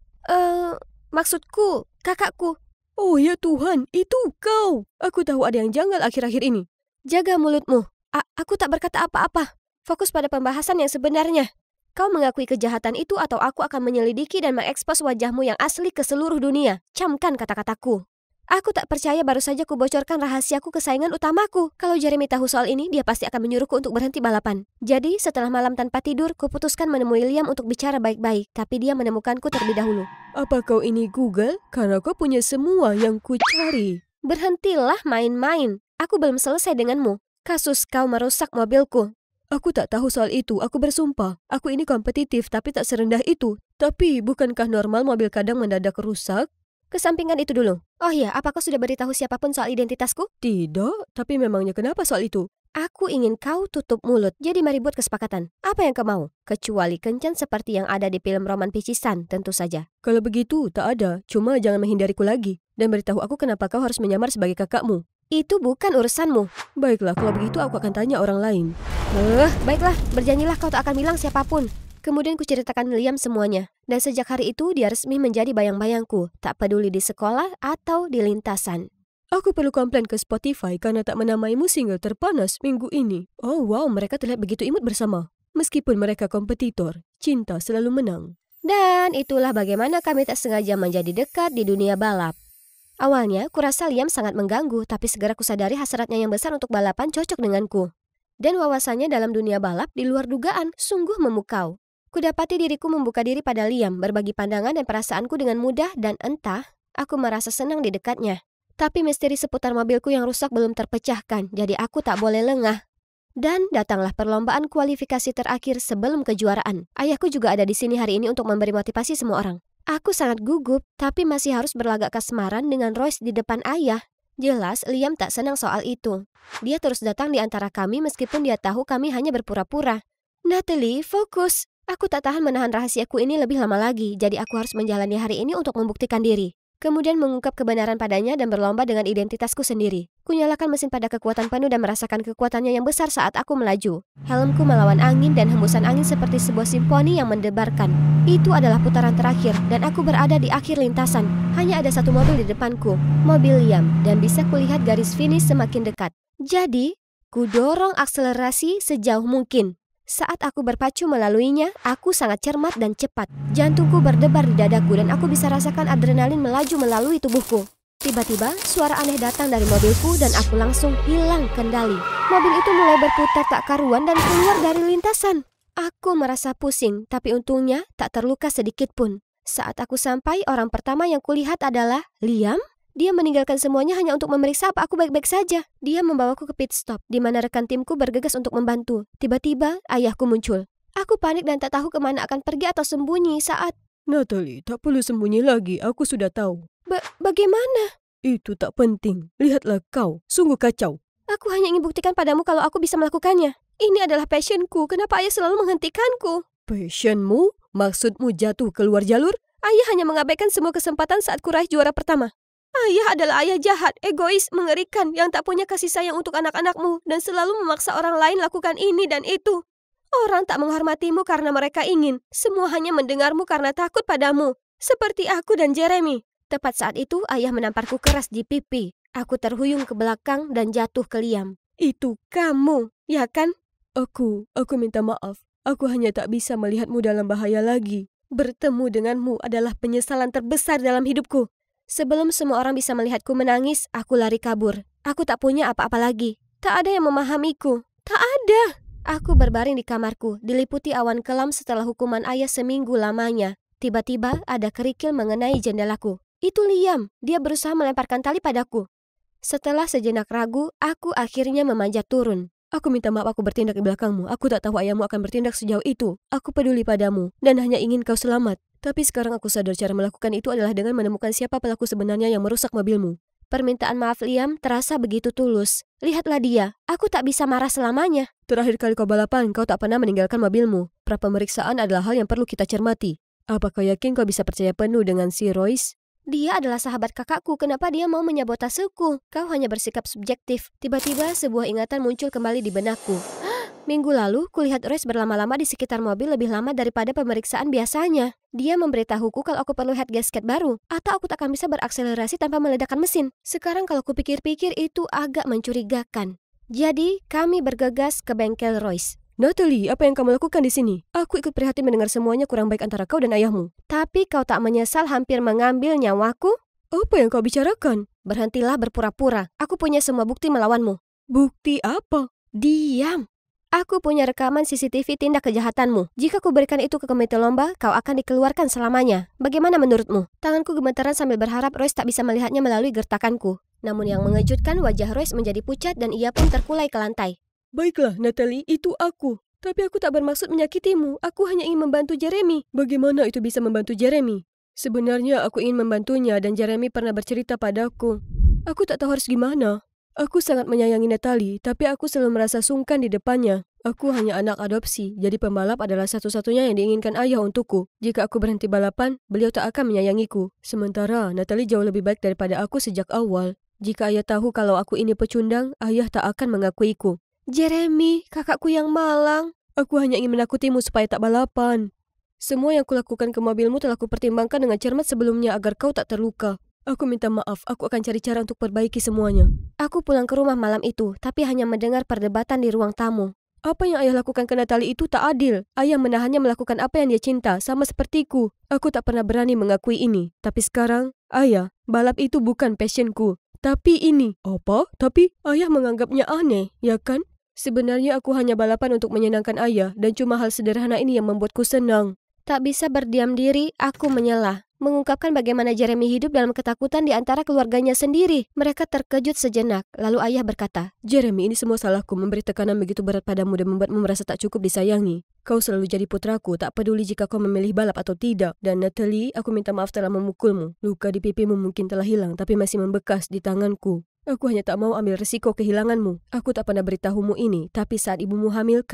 Maksudku, kakakku. Oh ya Tuhan, itu kau. Aku tahu ada yang janggal akhir-akhir ini. Jaga mulutmu. Aku tak berkata apa-apa. Fokus pada pembahasan yang sebenarnya. Kau mengakui kejahatan itu atau aku akan menyelidiki dan mengekspos wajahmu yang asli ke seluruh dunia. Camkan kata-kataku. Aku tak percaya baru saja kubocorkan rahasiaku kesayangan utamaku. Kalau Jeremy tahu soal ini, dia pasti akan menyuruhku untuk berhenti balapan. Jadi, setelah malam tanpa tidur, kuputuskan menemui Liam untuk bicara baik-baik. Tapi dia menemukanku terlebih dahulu. Apa kau ini Google? Karena kau punya semua yang kucari. Berhentilah main-main. Aku belum selesai denganmu. Kasus kau merusak mobilku. Aku tak tahu soal itu, aku bersumpah. Aku ini kompetitif tapi tak serendah itu. Tapi bukankah normal mobil kadang mendadak rusak? Kesampingkan itu dulu. Oh iya, apakah sudah beritahu siapapun soal identitasku? Tidak, tapi memangnya kenapa soal itu? Aku ingin kau tutup mulut, jadi mari buat kesepakatan. Apa yang kau mau? Kecuali kencan seperti yang ada di film roman picisan, tentu saja. Kalau begitu, tak ada. Cuma jangan menghindariku lagi. Dan beritahu aku kenapa kau harus menyamar sebagai kakakmu. Itu bukan urusanmu. Baiklah, kalau begitu aku akan tanya orang lain. Baiklah, berjanjilah kau tak akan bilang siapapun. Kemudian kuceritakan Liam semuanya. Dan sejak hari itu dia resmi menjadi bayang-bayangku. Tak peduli di sekolah atau di lintasan. Aku perlu komplain ke Spotify karena tak menamaimu single terpanas minggu ini. Oh wow, mereka terlihat begitu imut bersama. Meskipun mereka kompetitor, cinta selalu menang. Dan itulah bagaimana kami tak sengaja menjadi dekat di dunia balap. Awalnya, kurasa Liam sangat mengganggu, tapi segera kusadari hasratnya yang besar untuk balapan cocok denganku. Dan wawasannya dalam dunia balap di luar dugaan, sungguh memukau. Kudapati diriku membuka diri pada Liam, berbagi pandangan dan perasaanku dengan mudah dan entah, aku merasa senang di dekatnya. Tapi misteri seputar mobilku yang rusak belum terpecahkan, jadi aku tak boleh lengah. Dan datanglah perlombaan kualifikasi terakhir sebelum kejuaraan. Ayahku juga ada di sini hari ini untuk memberi motivasi semua orang. Aku sangat gugup, tapi masih harus berlagak kasmaran dengan Royce di depan ayah. Jelas, Liam tak senang soal itu. Dia terus datang di antara kami meskipun dia tahu kami hanya berpura-pura. Natalie, fokus. Aku tak tahan menahan rahasiaku ini lebih lama lagi, jadi aku harus menjalani hari ini untuk membuktikan diri. Kemudian mengungkap kebenaran padanya dan berlomba dengan identitasku sendiri. Kunyalakan mesin pada kekuatan penuh dan merasakan kekuatannya yang besar saat aku melaju. Helmku melawan angin dan hembusan angin seperti sebuah simfoni yang mendebarkan. Itu adalah putaran terakhir dan aku berada di akhir lintasan. Hanya ada satu mobil di depanku, mobil Liam, dan bisa kulihat garis finish semakin dekat. Jadi, ku dorong akselerasi sejauh mungkin. Saat aku berpacu melaluinya, aku sangat cermat dan cepat. Jantungku berdebar di dadaku dan aku bisa rasakan adrenalin melaju melalui tubuhku. Tiba-tiba, suara aneh datang dari mobilku dan aku langsung hilang kendali. Mobil itu mulai berputar tak karuan dan keluar dari lintasan. Aku merasa pusing, tapi untungnya tak terluka sedikit pun. Saat aku sampai, orang pertama yang kulihat adalah Liam. Dia meninggalkan semuanya hanya untuk memeriksa apa aku baik-baik saja. Dia membawaku ke pit stop, di mana rekan timku bergegas untuk membantu. Tiba-tiba, ayahku muncul. Aku panik dan tak tahu kemana akan pergi atau sembunyi saat... Natalie, tak perlu sembunyi lagi, aku sudah tahu. Bagaimana? Itu tak penting, lihatlah kau, sungguh kacau. Aku hanya ingin buktikan padamu kalau aku bisa melakukannya. Ini adalah passionku, kenapa ayah selalu menghentikanku? Passionmu? Maksudmu jatuh keluar jalur? Ayah hanya mengabaikan semua kesempatan saat kuraih juara pertama. Ayah adalah ayah jahat, egois, mengerikan, yang tak punya kasih sayang untuk anak-anakmu dan selalu memaksa orang lain lakukan ini dan itu. Orang tak menghormatimu karena mereka ingin, semua hanya mendengarmu karena takut padamu. Seperti aku dan Jeremy. Tepat saat itu, ayah menamparku keras di pipi. Aku terhuyung ke belakang dan jatuh ke Liam. Itu kamu, ya kan? Aku minta maaf. Aku hanya tak bisa melihatmu dalam bahaya lagi. Bertemu denganmu adalah penyesalan terbesar dalam hidupku. Sebelum semua orang bisa melihatku menangis, aku lari kabur. Aku tak punya apa-apa lagi. Tak ada yang memahamiku. Tak ada. Aku berbaring di kamarku, diliputi awan kelam setelah hukuman ayah seminggu lamanya. Tiba-tiba ada kerikil mengenai jendelaku. Itu Liam. Dia berusaha melemparkan tali padaku. Setelah sejenak ragu, aku akhirnya memanjat turun. Aku minta maaf aku bertindak di belakangmu. Aku tak tahu ayahmu akan bertindak sejauh itu. Aku peduli padamu dan hanya ingin kau selamat. Tapi sekarang aku sadar cara melakukan itu adalah dengan menemukan siapa pelaku sebenarnya yang merusak mobilmu. Permintaan maaf Liam terasa begitu tulus. Lihatlah dia, aku tak bisa marah selamanya. Terakhir kali kau balapan, kau tak pernah meninggalkan mobilmu. Pra-pemeriksaan adalah hal yang perlu kita cermati. Apa kau yakin kau bisa percaya penuh dengan si Royce? Dia adalah sahabat kakakku, kenapa dia mau menyabotaseku? Kau hanya bersikap subjektif. Tiba-tiba sebuah ingatan muncul kembali di benakku. Minggu lalu, kulihat Royce berlama-lama di sekitar mobil lebih lama daripada pemeriksaan biasanya. Dia memberitahuku kalau aku perlu head gasket baru, atau aku tak akan bisa berakselerasi tanpa meledakkan mesin. Sekarang kalau kupikir-pikir itu agak mencurigakan. Jadi, kami bergegas ke bengkel Royce. Natalie, apa yang kamu lakukan di sini? Aku ikut prihatin mendengar semuanya kurang baik antara kau dan ayahmu. Tapi kau tak menyesal hampir mengambil nyawaku? Apa yang kau bicarakan? Berhentilah berpura-pura. Aku punya semua bukti melawanmu. Bukti apa? Diam. Aku punya rekaman CCTV tindak kejahatanmu. Jika kuberikan itu ke komite lomba, kau akan dikeluarkan selamanya. Bagaimana menurutmu? Tanganku gemetaran sambil berharap Royce tak bisa melihatnya melalui gertakanku. Namun yang mengejutkan, wajah Royce menjadi pucat dan ia pun terkulai ke lantai. Baiklah, Natalie, itu aku. Tapi aku tak bermaksud menyakitimu. Aku hanya ingin membantu Jeremy. Bagaimana itu bisa membantu Jeremy? Sebenarnya aku ingin membantunya dan Jeremy pernah bercerita padaku. Aku tak tahu harus gimana. Aku sangat menyayangi Natalie, tapi aku selalu merasa sungkan di depannya. Aku hanya anak adopsi, jadi pembalap adalah satu-satunya yang diinginkan ayah untukku. Jika aku berhenti balapan, beliau tak akan menyayangiku. Sementara Natalie jauh lebih baik daripada aku sejak awal. Jika ayah tahu kalau aku ini pecundang, ayah tak akan mengakuiku. Jeremy, kakakku yang malang. Aku hanya ingin menakutimu supaya tak balapan. Semua yang kulakukan ke mobilmu telah kupertimbangkan dengan cermat sebelumnya agar kau tak terluka. Aku minta maaf, aku akan cari cara untuk perbaiki semuanya. Aku pulang ke rumah malam itu, tapi hanya mendengar perdebatan di ruang tamu. Apa yang ayah lakukan ke Natalie itu tak adil. Ayah menahannya melakukan apa yang dia cinta, sama sepertiku. Aku tak pernah berani mengakui ini. Tapi sekarang, ayah, balap itu bukan passionku. Tapi ini. Apa? Tapi ayah menganggapnya aneh, ya kan? Sebenarnya aku hanya balapan untuk menyenangkan ayah dan cuma hal sederhana ini yang membuatku senang. Tak bisa berdiam diri, aku menyelah. Mengungkapkan bagaimana Jeremy hidup dalam ketakutan di antara keluarganya sendiri. Mereka terkejut sejenak, lalu ayah berkata, Jeremy, ini semua salahku memberi tekanan begitu berat padamu dan membuatmu merasa tak cukup disayangi. Kau selalu jadi putraku, tak peduli jika kau memilih balap atau tidak. Dan Natalie, aku minta maaf telah memukulmu. Luka di pipimu mungkin telah hilang, tapi masih membekas di tanganku. Aku hanya tak mau ambil resiko kehilanganmu. Aku tak pernah beritahumu ini, tapi saat ibumu hamil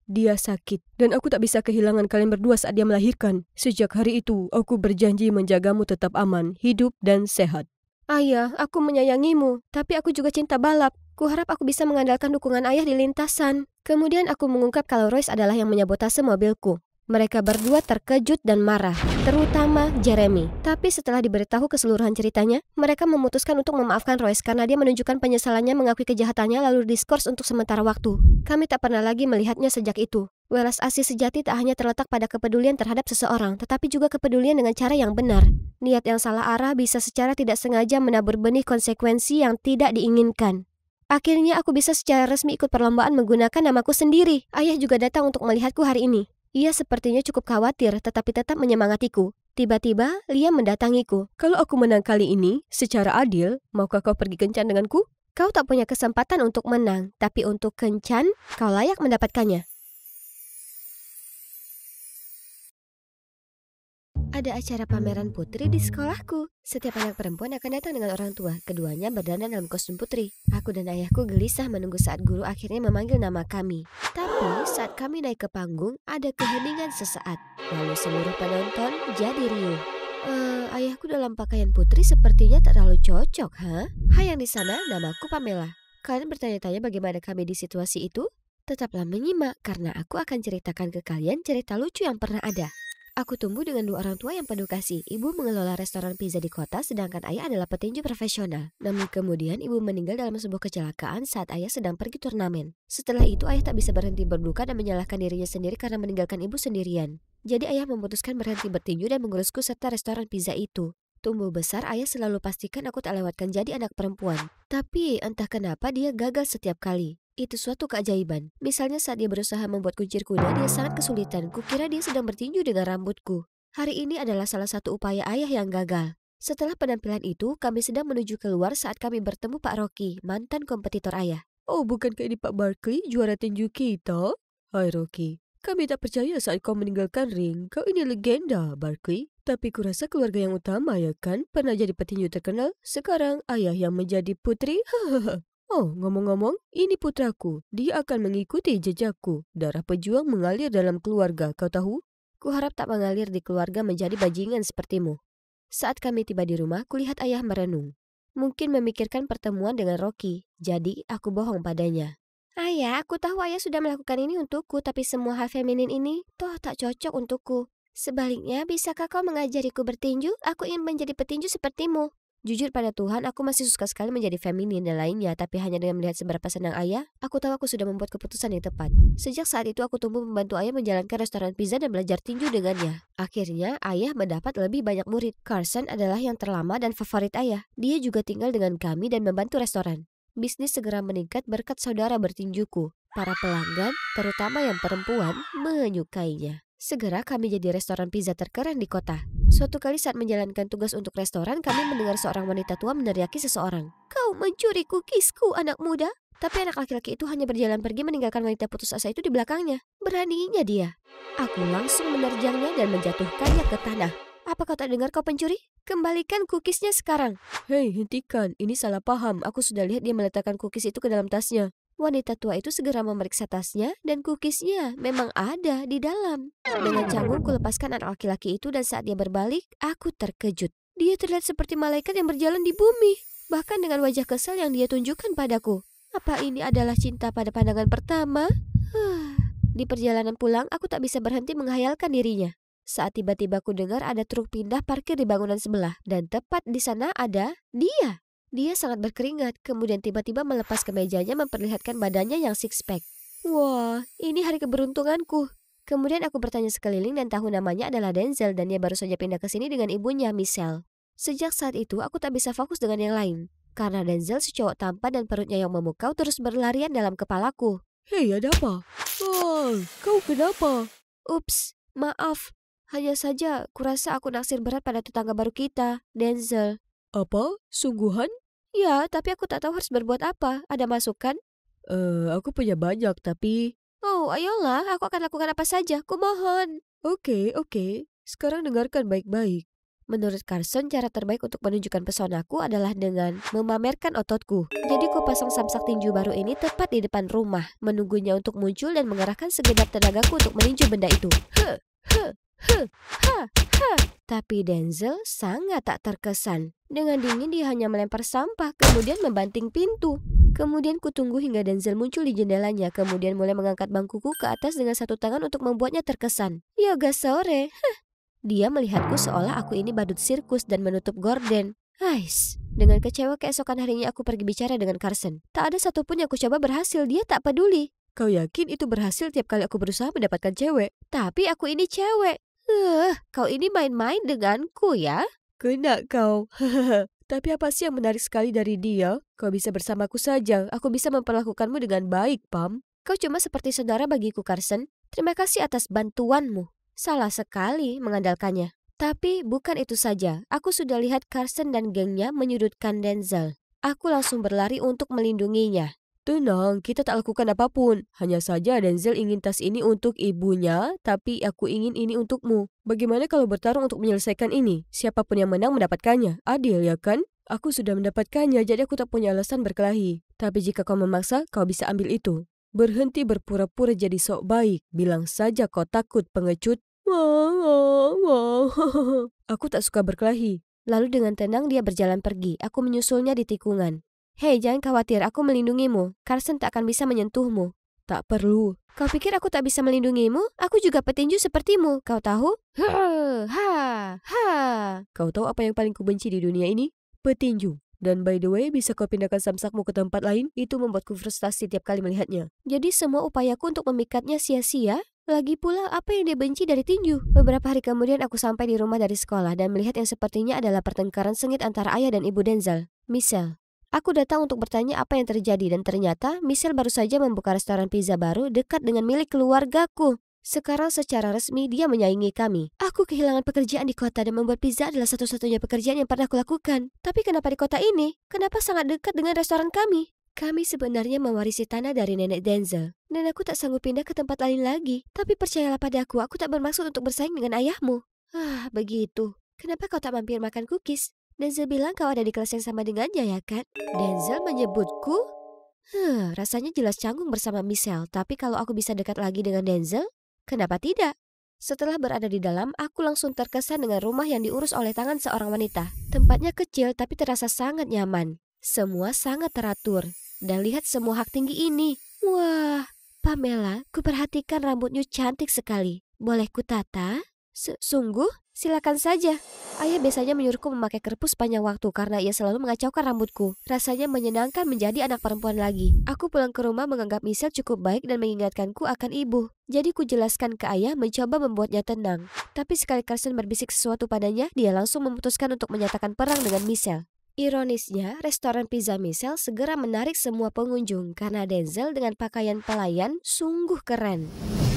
dia sakit. Dan aku tak bisa kehilangan kalian berdua saat dia melahirkan. Sejak hari itu, aku berjanji menjagamu tetap aman, hidup, dan sehat. Ayah, aku menyayangimu, tapi aku juga cinta balap. Kuharap aku bisa mengandalkan dukungan ayah di lintasan. Kemudian aku mengungkap kalau Royce adalah yang menyabotase mobilku. Mereka berdua terkejut dan marah, terutama Jeremy. Tapi setelah diberitahu keseluruhan ceritanya, mereka memutuskan untuk memaafkan Royce karena dia menunjukkan penyesalannya mengakui kejahatannya lalu diskors untuk sementara waktu. Kami tak pernah lagi melihatnya sejak itu. Welas asih sejati tak hanya terletak pada kepedulian terhadap seseorang, tetapi juga kepedulian dengan cara yang benar. Niat yang salah arah bisa secara tidak sengaja menabur benih konsekuensi yang tidak diinginkan. Akhirnya aku bisa secara resmi ikut perlombaan menggunakan namaku sendiri. Ayah juga datang untuk melihatku hari ini. Ia sepertinya cukup khawatir tetapi tetap menyemangatiku. Tiba-tiba, Liam mendatangiku. Kalau aku menang kali ini, secara adil, maukah kau pergi kencan denganku? Kau tak punya kesempatan untuk menang, tapi untuk kencan, kau layak mendapatkannya. Ada acara pameran putri di sekolahku. Setiap anak perempuan akan datang dengan orang tua. Keduanya berdandan dalam kostum putri. Aku dan ayahku gelisah menunggu saat guru akhirnya memanggil nama kami. Tapi saat kami naik ke panggung, ada keheningan sesaat. Lalu seluruh penonton jadi riuh. Ayahku dalam pakaian putri sepertinya tak terlalu cocok, Hai yang di sana, namaku Pamela. Kalian bertanya-tanya bagaimana kami di situasi itu? Tetaplah menyimak karena aku akan ceritakan ke kalian cerita lucu yang pernah ada. Aku tumbuh dengan dua orang tua yang penuh kasih. Ibu mengelola restoran pizza di kota, sedangkan ayah adalah petinju profesional. Namun kemudian ibu meninggal dalam sebuah kecelakaan saat ayah sedang pergi turnamen. Setelah itu ayah tak bisa berhenti berduka dan menyalahkan dirinya sendiri karena meninggalkan ibu sendirian. Jadi ayah memutuskan berhenti bertinju dan mengurusku serta restoran pizza itu. Tumbuh besar, ayah selalu pastikan aku tak lewatkan jadi anak perempuan. Tapi entah kenapa dia gagal setiap kali. Itu suatu keajaiban. Misalnya saat dia berusaha membuat kuncir kuda, dia sangat kesulitan. Kukira dia sedang bertinju dengan rambutku. Hari ini adalah salah satu upaya ayah yang gagal. Setelah penampilan itu, kami sedang menuju keluar saat kami bertemu Pak Rocky, mantan kompetitor ayah. Oh, bukankah ini Pak Barkley, juara tinju kita? Hai Rocky, kami tak percaya saat kau meninggalkan ring. Kau ini legenda, Barkley. Tapi kurasa keluarga yang utama ya kan? Pernah jadi petinju terkenal, sekarang ayah yang menjadi putri? Hahaha. Oh, ngomong-ngomong, ini putraku. Dia akan mengikuti jejakku. Darah pejuang mengalir dalam keluarga, kau tahu? Kuharap tak mengalir di keluarga menjadi bajingan sepertimu. Saat kami tiba di rumah, kulihat ayah merenung. Mungkin memikirkan pertemuan dengan Rocky. Jadi, aku bohong padanya. Ayah, aku tahu ayah sudah melakukan ini untukku, tapi semua hal feminin ini toh tak cocok untukku. Sebaliknya, bisakah kau mengajariku bertinju? Aku ingin menjadi petinju sepertimu. Jujur pada Tuhan, aku masih suka sekali menjadi feminin dan lainnya, tapi hanya dengan melihat seberapa senang ayah, aku tahu aku sudah membuat keputusan yang tepat. Sejak saat itu aku tumbuh membantu ayah menjalankan restoran pizza dan belajar tinju dengannya. Akhirnya, ayah mendapat lebih banyak murid. Carson adalah yang terlama dan favorit ayah. Dia juga tinggal dengan kami dan membantu restoran. Bisnis segera meningkat berkat saudara bertinjuku. Para pelanggan, terutama yang perempuan, menyukainya. Segera kami jadi restoran pizza terkeren di kota. Suatu kali saat menjalankan tugas untuk restoran, kami mendengar seorang wanita tua meneriaki seseorang. Kau mencuri kukisku, anak muda? Tapi anak laki-laki itu hanya berjalan pergi meninggalkan wanita putus asa itu di belakangnya. Beraninya dia. Aku langsung menerjangnya dan menjatuhkannya ke tanah. Apa kau tak dengar kau pencuri? Kembalikan kukisnya sekarang. Hei, hentikan. Ini salah paham. Aku sudah lihat dia meletakkan kukis itu ke dalam tasnya. Wanita tua itu segera memeriksa tasnya dan kukisnya memang ada di dalam. Dengan canggung kulepaskan anak laki-laki itu dan saat dia berbalik, aku terkejut. Dia terlihat seperti malaikat yang berjalan di bumi. Bahkan dengan wajah kesal yang dia tunjukkan padaku. Apa ini adalah cinta pada pandangan pertama? Di perjalanan pulang, aku tak bisa berhenti menghayalkan dirinya. Saat tiba-tiba ku dengar ada truk pindah parkir di bangunan sebelah. Dan tepat di sana ada dia. Dia sangat berkeringat, kemudian tiba-tiba melepas kemejanya memperlihatkan badannya yang six-pack. Wah, ini hari keberuntunganku. Kemudian aku bertanya sekeliling dan tahu namanya adalah Denzel dan dia baru saja pindah ke sini dengan ibunya, Michelle. Sejak saat itu, aku tak bisa fokus dengan yang lain. Karena Denzel si cowok tampan dan perutnya yang memukau terus berlarian dalam kepalaku. Hei, ada apa? Oh, kau kenapa? Ups, maaf. Hanya saja, kurasa aku naksir berat pada tetangga baru kita, Denzel. Apa? Sungguhan? Ya, tapi aku tak tahu harus berbuat apa. Ada masukan? Aku punya banyak, tapi... Oh, ayolah, aku akan lakukan apa saja. Kumohon. Oke. Sekarang dengarkan baik-baik. Menurut Carson, cara terbaik untuk menunjukkan pesonaku adalah dengan memamerkan ototku. Jadi ku pasang samsak tinju baru ini tepat di depan rumah, menunggunya untuk muncul dan mengerahkan segenap tenagaku untuk meninju benda itu. Tapi Denzel sangat tak terkesan. Dengan dingin dia hanya melempar sampah, kemudian membanting pintu. Kemudian kutunggu hingga Denzel muncul di jendelanya, kemudian mulai mengangkat bangkuku ke atas dengan satu tangan untuk membuatnya terkesan. Yoga sore. Dia melihatku seolah aku ini badut sirkus dan menutup gorden. Ais. Dengan kecewa keesokan harinya aku pergi bicara dengan Carson. Tak ada satupun yang aku coba berhasil, dia tak peduli. Kau yakin itu berhasil tiap kali aku berusaha mendapatkan cewek? Tapi aku ini cewek. Kau ini main-main denganku ya? Kena kau. Tapi apa sih yang menarik sekali dari dia? Kau bisa bersamaku saja. Aku bisa memperlakukanmu dengan baik, Pam. Kau cuma seperti saudara bagiku, Carson. Terima kasih atas bantuanmu. Salah sekali mengandalkannya. Tapi bukan itu saja. Aku sudah lihat Carson dan gengnya menyudutkan Denzel. Aku langsung berlari untuk melindunginya. Tenang, kita tak lakukan apapun. Hanya saja Denzel ingin tas ini untuk ibunya, tapi aku ingin ini untukmu. Bagaimana kalau bertarung untuk menyelesaikan ini? Siapapun yang menang mendapatkannya. Adil, ya kan? Aku sudah mendapatkannya, jadi aku tak punya alasan berkelahi. Tapi jika kau memaksa, kau bisa ambil itu. Berhenti berpura-pura jadi sok baik. Bilang saja kau takut, pengecut. Aku tak suka berkelahi. Lalu dengan tenang dia berjalan pergi. Aku menyusulnya di tikungan. Hei, jangan khawatir, aku melindungimu. Carson tak akan bisa menyentuhmu. Tak perlu. Kau pikir aku tak bisa melindungimu? Aku juga petinju sepertimu, kau tahu? Kau tahu apa yang paling kubenci di dunia ini? Petinju. Dan by the way, bisa kau pindahkan samsakmu ke tempat lain? Itu membuatku frustasi tiap kali melihatnya. Jadi semua upayaku untuk memikatnya sia-sia? Lagi pula apa yang dia benci dari tinju? Beberapa hari kemudian aku sampai di rumah dari sekolah dan melihat yang sepertinya adalah pertengkaran sengit antara ayah dan ibu Denzel, Michelle. Aku datang untuk bertanya apa yang terjadi dan ternyata Michelle baru saja membuka restoran pizza baru dekat dengan milik keluargaku. Sekarang secara resmi dia menyaingi kami. Aku kehilangan pekerjaan di kota dan membuat pizza adalah satu-satunya pekerjaan yang pernah aku lakukan. Tapi kenapa di kota ini? Kenapa sangat dekat dengan restoran kami? Kami sebenarnya mewarisi tanah dari nenek Denzel. Dan aku tak sanggup pindah ke tempat lain lagi. Tapi percayalah padaku, aku tak bermaksud untuk bersaing dengan ayahmu. Begitu. Kenapa kau tak mampir makan cookies? Denzel bilang kau ada di kelas yang sama dengannya, ya kan? Denzel menyebutku? Rasanya jelas canggung bersama Michelle. Tapi kalau aku bisa dekat lagi dengan Denzel, kenapa tidak? Setelah berada di dalam, aku langsung terkesan dengan rumah yang diurus oleh tangan seorang wanita. Tempatnya kecil tapi terasa sangat nyaman. Semua sangat teratur. Dan lihat semua hak tinggi ini. Wah, Pamela, kuperhatikan rambutnya cantik sekali. Boleh kutata? Sungguh? Silakan saja. Ayah biasanya menyuruhku memakai kerpu sepanjang waktu karena ia selalu mengacaukan rambutku. Rasanya menyenangkan menjadi anak perempuan lagi. Aku pulang ke rumah menganggap Michelle cukup baik dan mengingatkanku akan ibu. Jadi ku jelaskan ke ayah mencoba membuatnya tenang. Tapi sekali Carson berbisik sesuatu padanya, dia langsung memutuskan untuk menyatakan perang dengan Michelle. Ironisnya, restoran pizza Michelle segera menarik semua pengunjung karena Denzel dengan pakaian pelayan sungguh keren.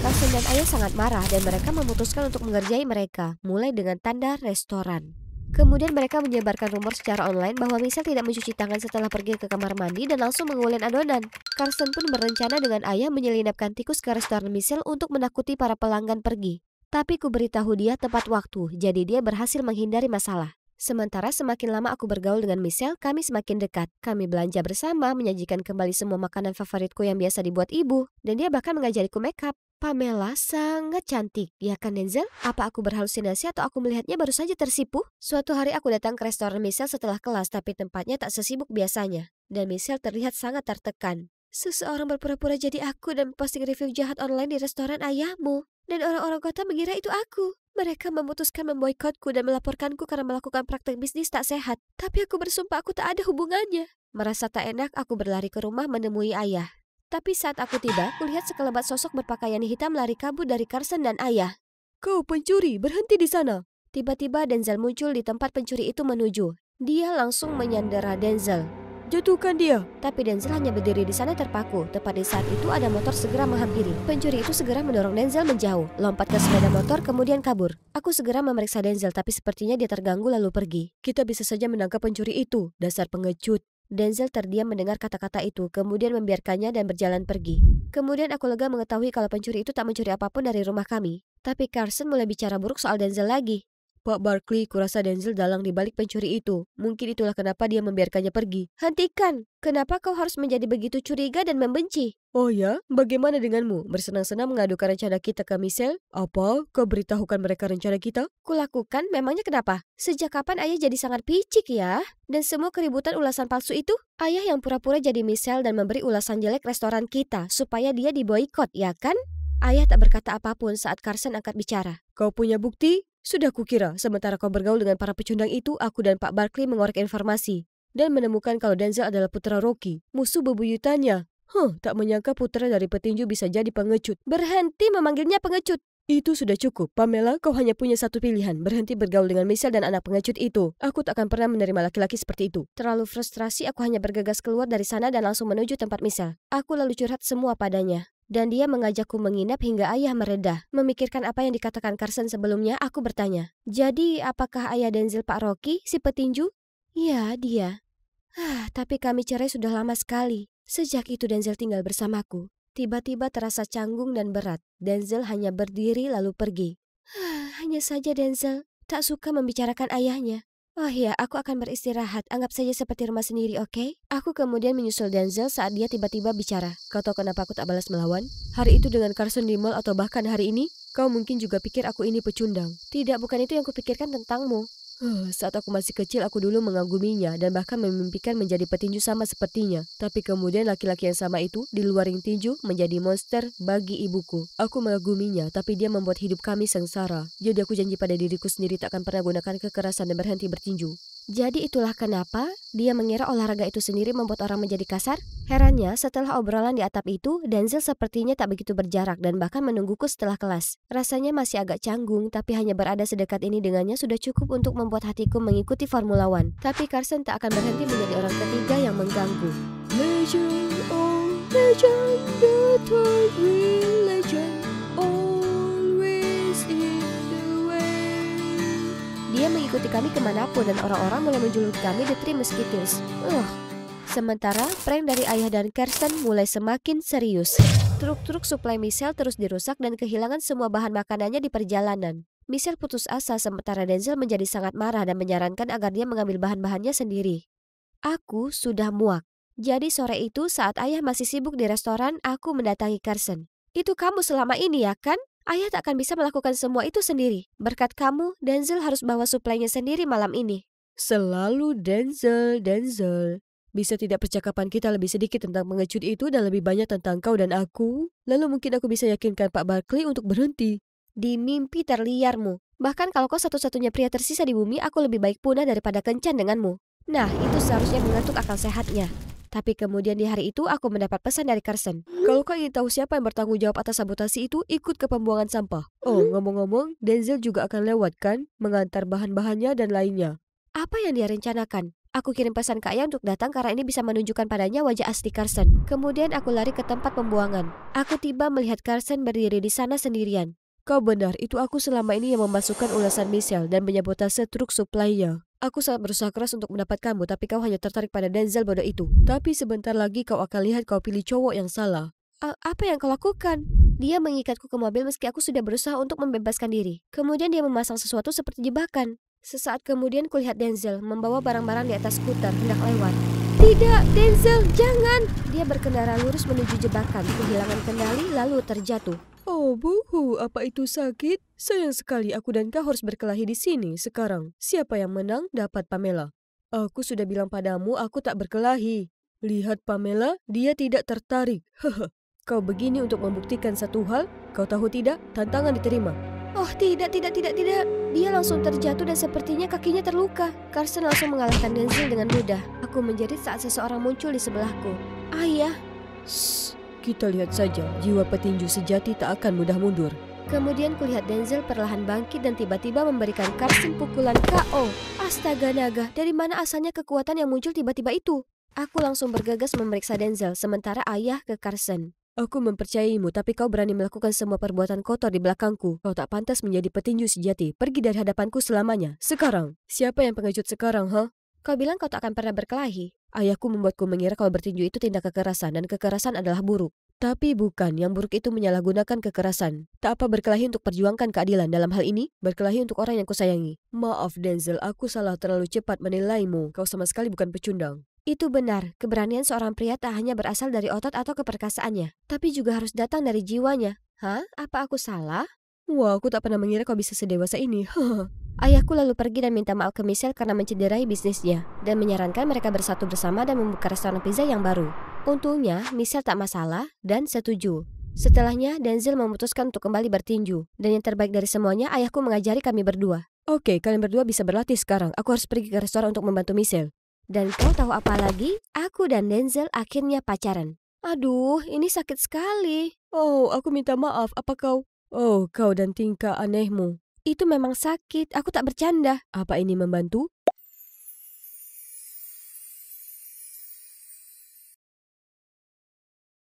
Carson dan ayah sangat marah dan mereka memutuskan untuk mengerjai mereka, mulai dengan tanda restoran. Kemudian mereka menyebarkan rumor secara online bahwa Michelle tidak mencuci tangan setelah pergi ke kamar mandi dan langsung mengulin adonan. Carson pun berencana dengan ayah menyelinapkan tikus ke restoran Michelle untuk menakuti para pelanggan pergi. Tapi ku beritahu dia tepat waktu, jadi dia berhasil menghindari masalah. Sementara semakin lama aku bergaul dengan Michelle, kami semakin dekat. Kami belanja bersama, menyajikan kembali semua makanan favoritku yang biasa dibuat ibu. Dan dia bahkan mengajariku makeup. Pamela sangat cantik, ya kan Denzel? Apa aku berhalusinasi atau aku melihatnya baru saja tersipu? Suatu hari aku datang ke restoran Michelle setelah kelas, tapi tempatnya tak sesibuk biasanya. Dan Michelle terlihat sangat tertekan. Seseorang berpura-pura jadi aku dan posting review jahat online di restoran ayahmu. Dan orang-orang kota mengira itu aku. Mereka memutuskan memboikotku dan melaporkanku karena melakukan praktek bisnis tak sehat. Tapi aku bersumpah aku tak ada hubungannya. Merasa tak enak, aku berlari ke rumah menemui ayah. Tapi saat aku tiba, kulihat sekelebat sosok berpakaian hitam lari kabur dari Carson dan ayah. Kau pencuri, berhenti di sana. Tiba-tiba Denzel muncul di tempat pencuri itu menuju. Dia langsung menyandera Denzel. Jatuhkan dia. Tapi Denzel hanya berdiri di sana terpaku. Tepat di saat itu ada motor segera menghampiri. Pencuri itu segera mendorong Denzel menjauh, lompat ke sepeda motor kemudian kabur. Aku segera memeriksa Denzel tapi sepertinya dia terganggu lalu pergi. Kita bisa saja menangkap pencuri itu, dasar pengecut. Denzel terdiam mendengar kata-kata itu, kemudian membiarkannya dan berjalan pergi. Kemudian aku lega mengetahui kalau pencuri itu tak mencuri apapun dari rumah kami. Tapi Carson mulai bicara buruk soal Denzel lagi. Pak Barkley, kurasa Denzel dalang di balik pencuri itu. Mungkin itulah kenapa dia membiarkannya pergi. Hentikan! Kenapa kau harus menjadi begitu curiga dan membenci? Oh ya? Bagaimana denganmu? Bersenang-senang mengadukan rencana kita ke Michelle? Apa? Kau beritahukan mereka rencana kita? Kulakukan, memangnya kenapa? Sejak kapan ayah jadi sangat picik ya? Dan semua keributan ulasan palsu itu? Ayah yang pura-pura jadi Michelle dan memberi ulasan jelek restoran kita supaya dia diboikot, ya kan? Ayah tak berkata apapun saat Carson angkat bicara. Kau punya bukti? Sudah kukira, sementara kau bergaul dengan para pecundang itu, aku dan Pak Barkley mengorek informasi dan menemukan kalau Denzel adalah putra Rocky, musuh bebuyutannya. Tak menyangka putra dari petinju bisa jadi pengecut. Berhenti memanggilnya pengecut. Itu sudah cukup. Pamela, kau hanya punya satu pilihan. Berhenti bergaul dengan Michelle dan anak pengecut itu. Aku tak akan pernah menerima laki-laki seperti itu. Terlalu frustrasi, aku hanya bergegas keluar dari sana dan langsung menuju tempat Michelle. Aku lalu curhat semua padanya. Dan dia mengajakku menginap hingga ayah meredah. Memikirkan apa yang dikatakan Carson sebelumnya, aku bertanya. Jadi, apakah ayah Denzel Pak Rocky, si petinju? Ya, dia. Tapi kami cerai sudah lama sekali. Sejak itu Denzel tinggal bersamaku. Tiba-tiba terasa canggung dan berat. Denzel hanya berdiri lalu pergi. Hanya saja Denzel tak suka membicarakan ayahnya. Oh ya, aku akan beristirahat. Anggap saja seperti rumah sendiri, oke? Aku kemudian menyusul Denzel saat dia tiba-tiba bicara. Kau tahu kenapa aku tak balas melawan? Hari itu dengan Carson di mall atau bahkan hari ini, kau mungkin juga pikir aku ini pecundang. Tidak, bukan itu yang kupikirkan tentangmu. Saat aku masih kecil, aku dulu mengaguminya dan bahkan memimpikan menjadi petinju sama sepertinya. Tapi kemudian laki-laki yang sama itu, di luar ring tinju, menjadi monster bagi ibuku. Aku mengaguminya, tapi dia membuat hidup kami sengsara. Jadi aku janji pada diriku sendiri tak akan pernah gunakan kekerasan dan berhenti bertinju. Jadi itulah kenapa dia mengira olahraga itu sendiri membuat orang menjadi kasar? Herannya, setelah obrolan di atap itu, Denzel sepertinya tak begitu berjarak dan bahkan menungguku setelah kelas. Rasanya masih agak canggung, tapi hanya berada sedekat ini dengannya sudah cukup untuk membuat hatiku mengikuti Formula One. Tapi Carson tak akan berhenti menjadi orang ketiga yang mengganggu. Legend, oh legend, the third real legend, always in the way. Dia mengikuti kami kemanapun dan orang-orang mulai menjuluki kami The Three Musketeers. Sementara prank dari ayah dan Carson mulai semakin serius. Truk-truk suplai Michelle terus dirusak dan kehilangan semua bahan makanannya di perjalanan. Michelle putus asa sementara Denzel menjadi sangat marah dan menyarankan agar dia mengambil bahan-bahannya sendiri. Aku sudah muak. Jadi sore itu saat ayah masih sibuk di restoran, aku mendatangi Carson. Itu kamu selama ini ya kan? Ayah tak akan bisa melakukan semua itu sendiri. Berkat kamu, Denzel harus bawa suplainya sendiri malam ini. Selalu Denzel. Bisa tidak percakapan kita lebih sedikit tentang pengecut itu dan lebih banyak tentang kau dan aku? Lalu mungkin aku bisa yakinkan Pak Barkley untuk berhenti. Di mimpi terliarmu. Bahkan kalau kau satu-satunya pria tersisa di bumi, aku lebih baik punah daripada kencan denganmu. Nah, itu seharusnya mengetuk akal sehatnya. Tapi kemudian di hari itu aku mendapat pesan dari Carson. Kalau kau ingin tahu siapa yang bertanggung jawab atas sabotasi itu, ikut ke pembuangan sampah. Oh, ngomong-ngomong, Denzel juga akan lewat kan? Mengantar bahan-bahannya dan lainnya. Apa yang dia rencanakan? Aku kirim pesan ke ayah untuk datang karena ini bisa menunjukkan padanya wajah asli Carson. Kemudian aku lari ke tempat pembuangan. Aku tiba melihat Carson berdiri di sana sendirian. Kau benar, itu aku selama ini yang memasukkan ulasan Michelle dan menyabotase truk suplainya. Aku sangat berusaha keras untuk mendapatkanmu, tapi kau hanya tertarik pada Denzel bodoh itu. Tapi sebentar lagi kau akan lihat kau pilih cowok yang salah. Apa yang kau lakukan? Dia mengikatku ke mobil meski aku sudah berusaha untuk membebaskan diri. Kemudian dia memasang sesuatu seperti jebakan. Sesaat kemudian kulihat Denzel membawa barang-barang di atas skuter hendak lewat. Tidak, Denzel, jangan! Dia berkendara lurus menuju jebakan, kehilangan kendali lalu terjatuh. Oh buhu, apa itu sakit? Sayang sekali aku dan kau harus berkelahi di sini sekarang. Siapa yang menang dapat Pamela. Aku sudah bilang padamu aku tak berkelahi. Lihat Pamela, dia tidak tertarik. Kau begini untuk membuktikan satu hal? Kau tahu tidak? Tantangan diterima. Oh tidak. Dia langsung terjatuh dan sepertinya kakinya terluka. Carson langsung mengalahkan Denzel dengan mudah. Aku menjerit saat seseorang muncul di sebelahku. Ayah. Shh, kita lihat saja, jiwa petinju sejati tak akan mudah mundur. Kemudian kulihat Denzel perlahan bangkit dan tiba-tiba memberikan Carson pukulan KO. Astaga naga, dari mana asalnya kekuatan yang muncul tiba-tiba itu? Aku langsung bergegas memeriksa Denzel, sementara ayah ke Carson. Aku mempercayaimu, tapi kau berani melakukan semua perbuatan kotor di belakangku. Kau tak pantas menjadi petinju sejati. Pergi dari hadapanku selamanya. Sekarang, siapa yang pengecut sekarang, Kau bilang kau tak akan pernah berkelahi. Ayahku membuatku mengira kalau bertinju itu tindak kekerasan dan kekerasan adalah buruk. Tapi bukan, yang buruk itu menyalahgunakan kekerasan. Tak apa berkelahi untuk perjuangkan keadilan dalam hal ini, berkelahi untuk orang yang kusayangi. Maaf Denzel, aku salah terlalu cepat menilaimu. Kau sama sekali bukan pecundang. Itu benar, keberanian seorang pria tak hanya berasal dari otot atau keperkasaannya, tapi juga harus datang dari jiwanya. Hah? Apa aku salah? Wah, aku tak pernah mengira kau bisa sedewasa ini. Ayahku lalu pergi dan minta maaf ke Michelle karena mencederai bisnisnya, dan menyarankan mereka bersatu bersama dan membuka restoran pizza yang baru. Untungnya, Michelle tak masalah dan setuju. Setelahnya, Denzel memutuskan untuk kembali bertinju, dan yang terbaik dari semuanya, ayahku mengajari kami berdua. Oke, kalian berdua bisa berlatih sekarang. Aku harus pergi ke restoran untuk membantu Michelle. Dan kau tahu apa lagi? Aku dan Denzel akhirnya pacaran. Aduh, ini sakit sekali. Oh, aku minta maaf. Apa kau? Oh, kau dan tingkah anehmu. Itu memang sakit, aku tak bercanda. Apa ini membantu?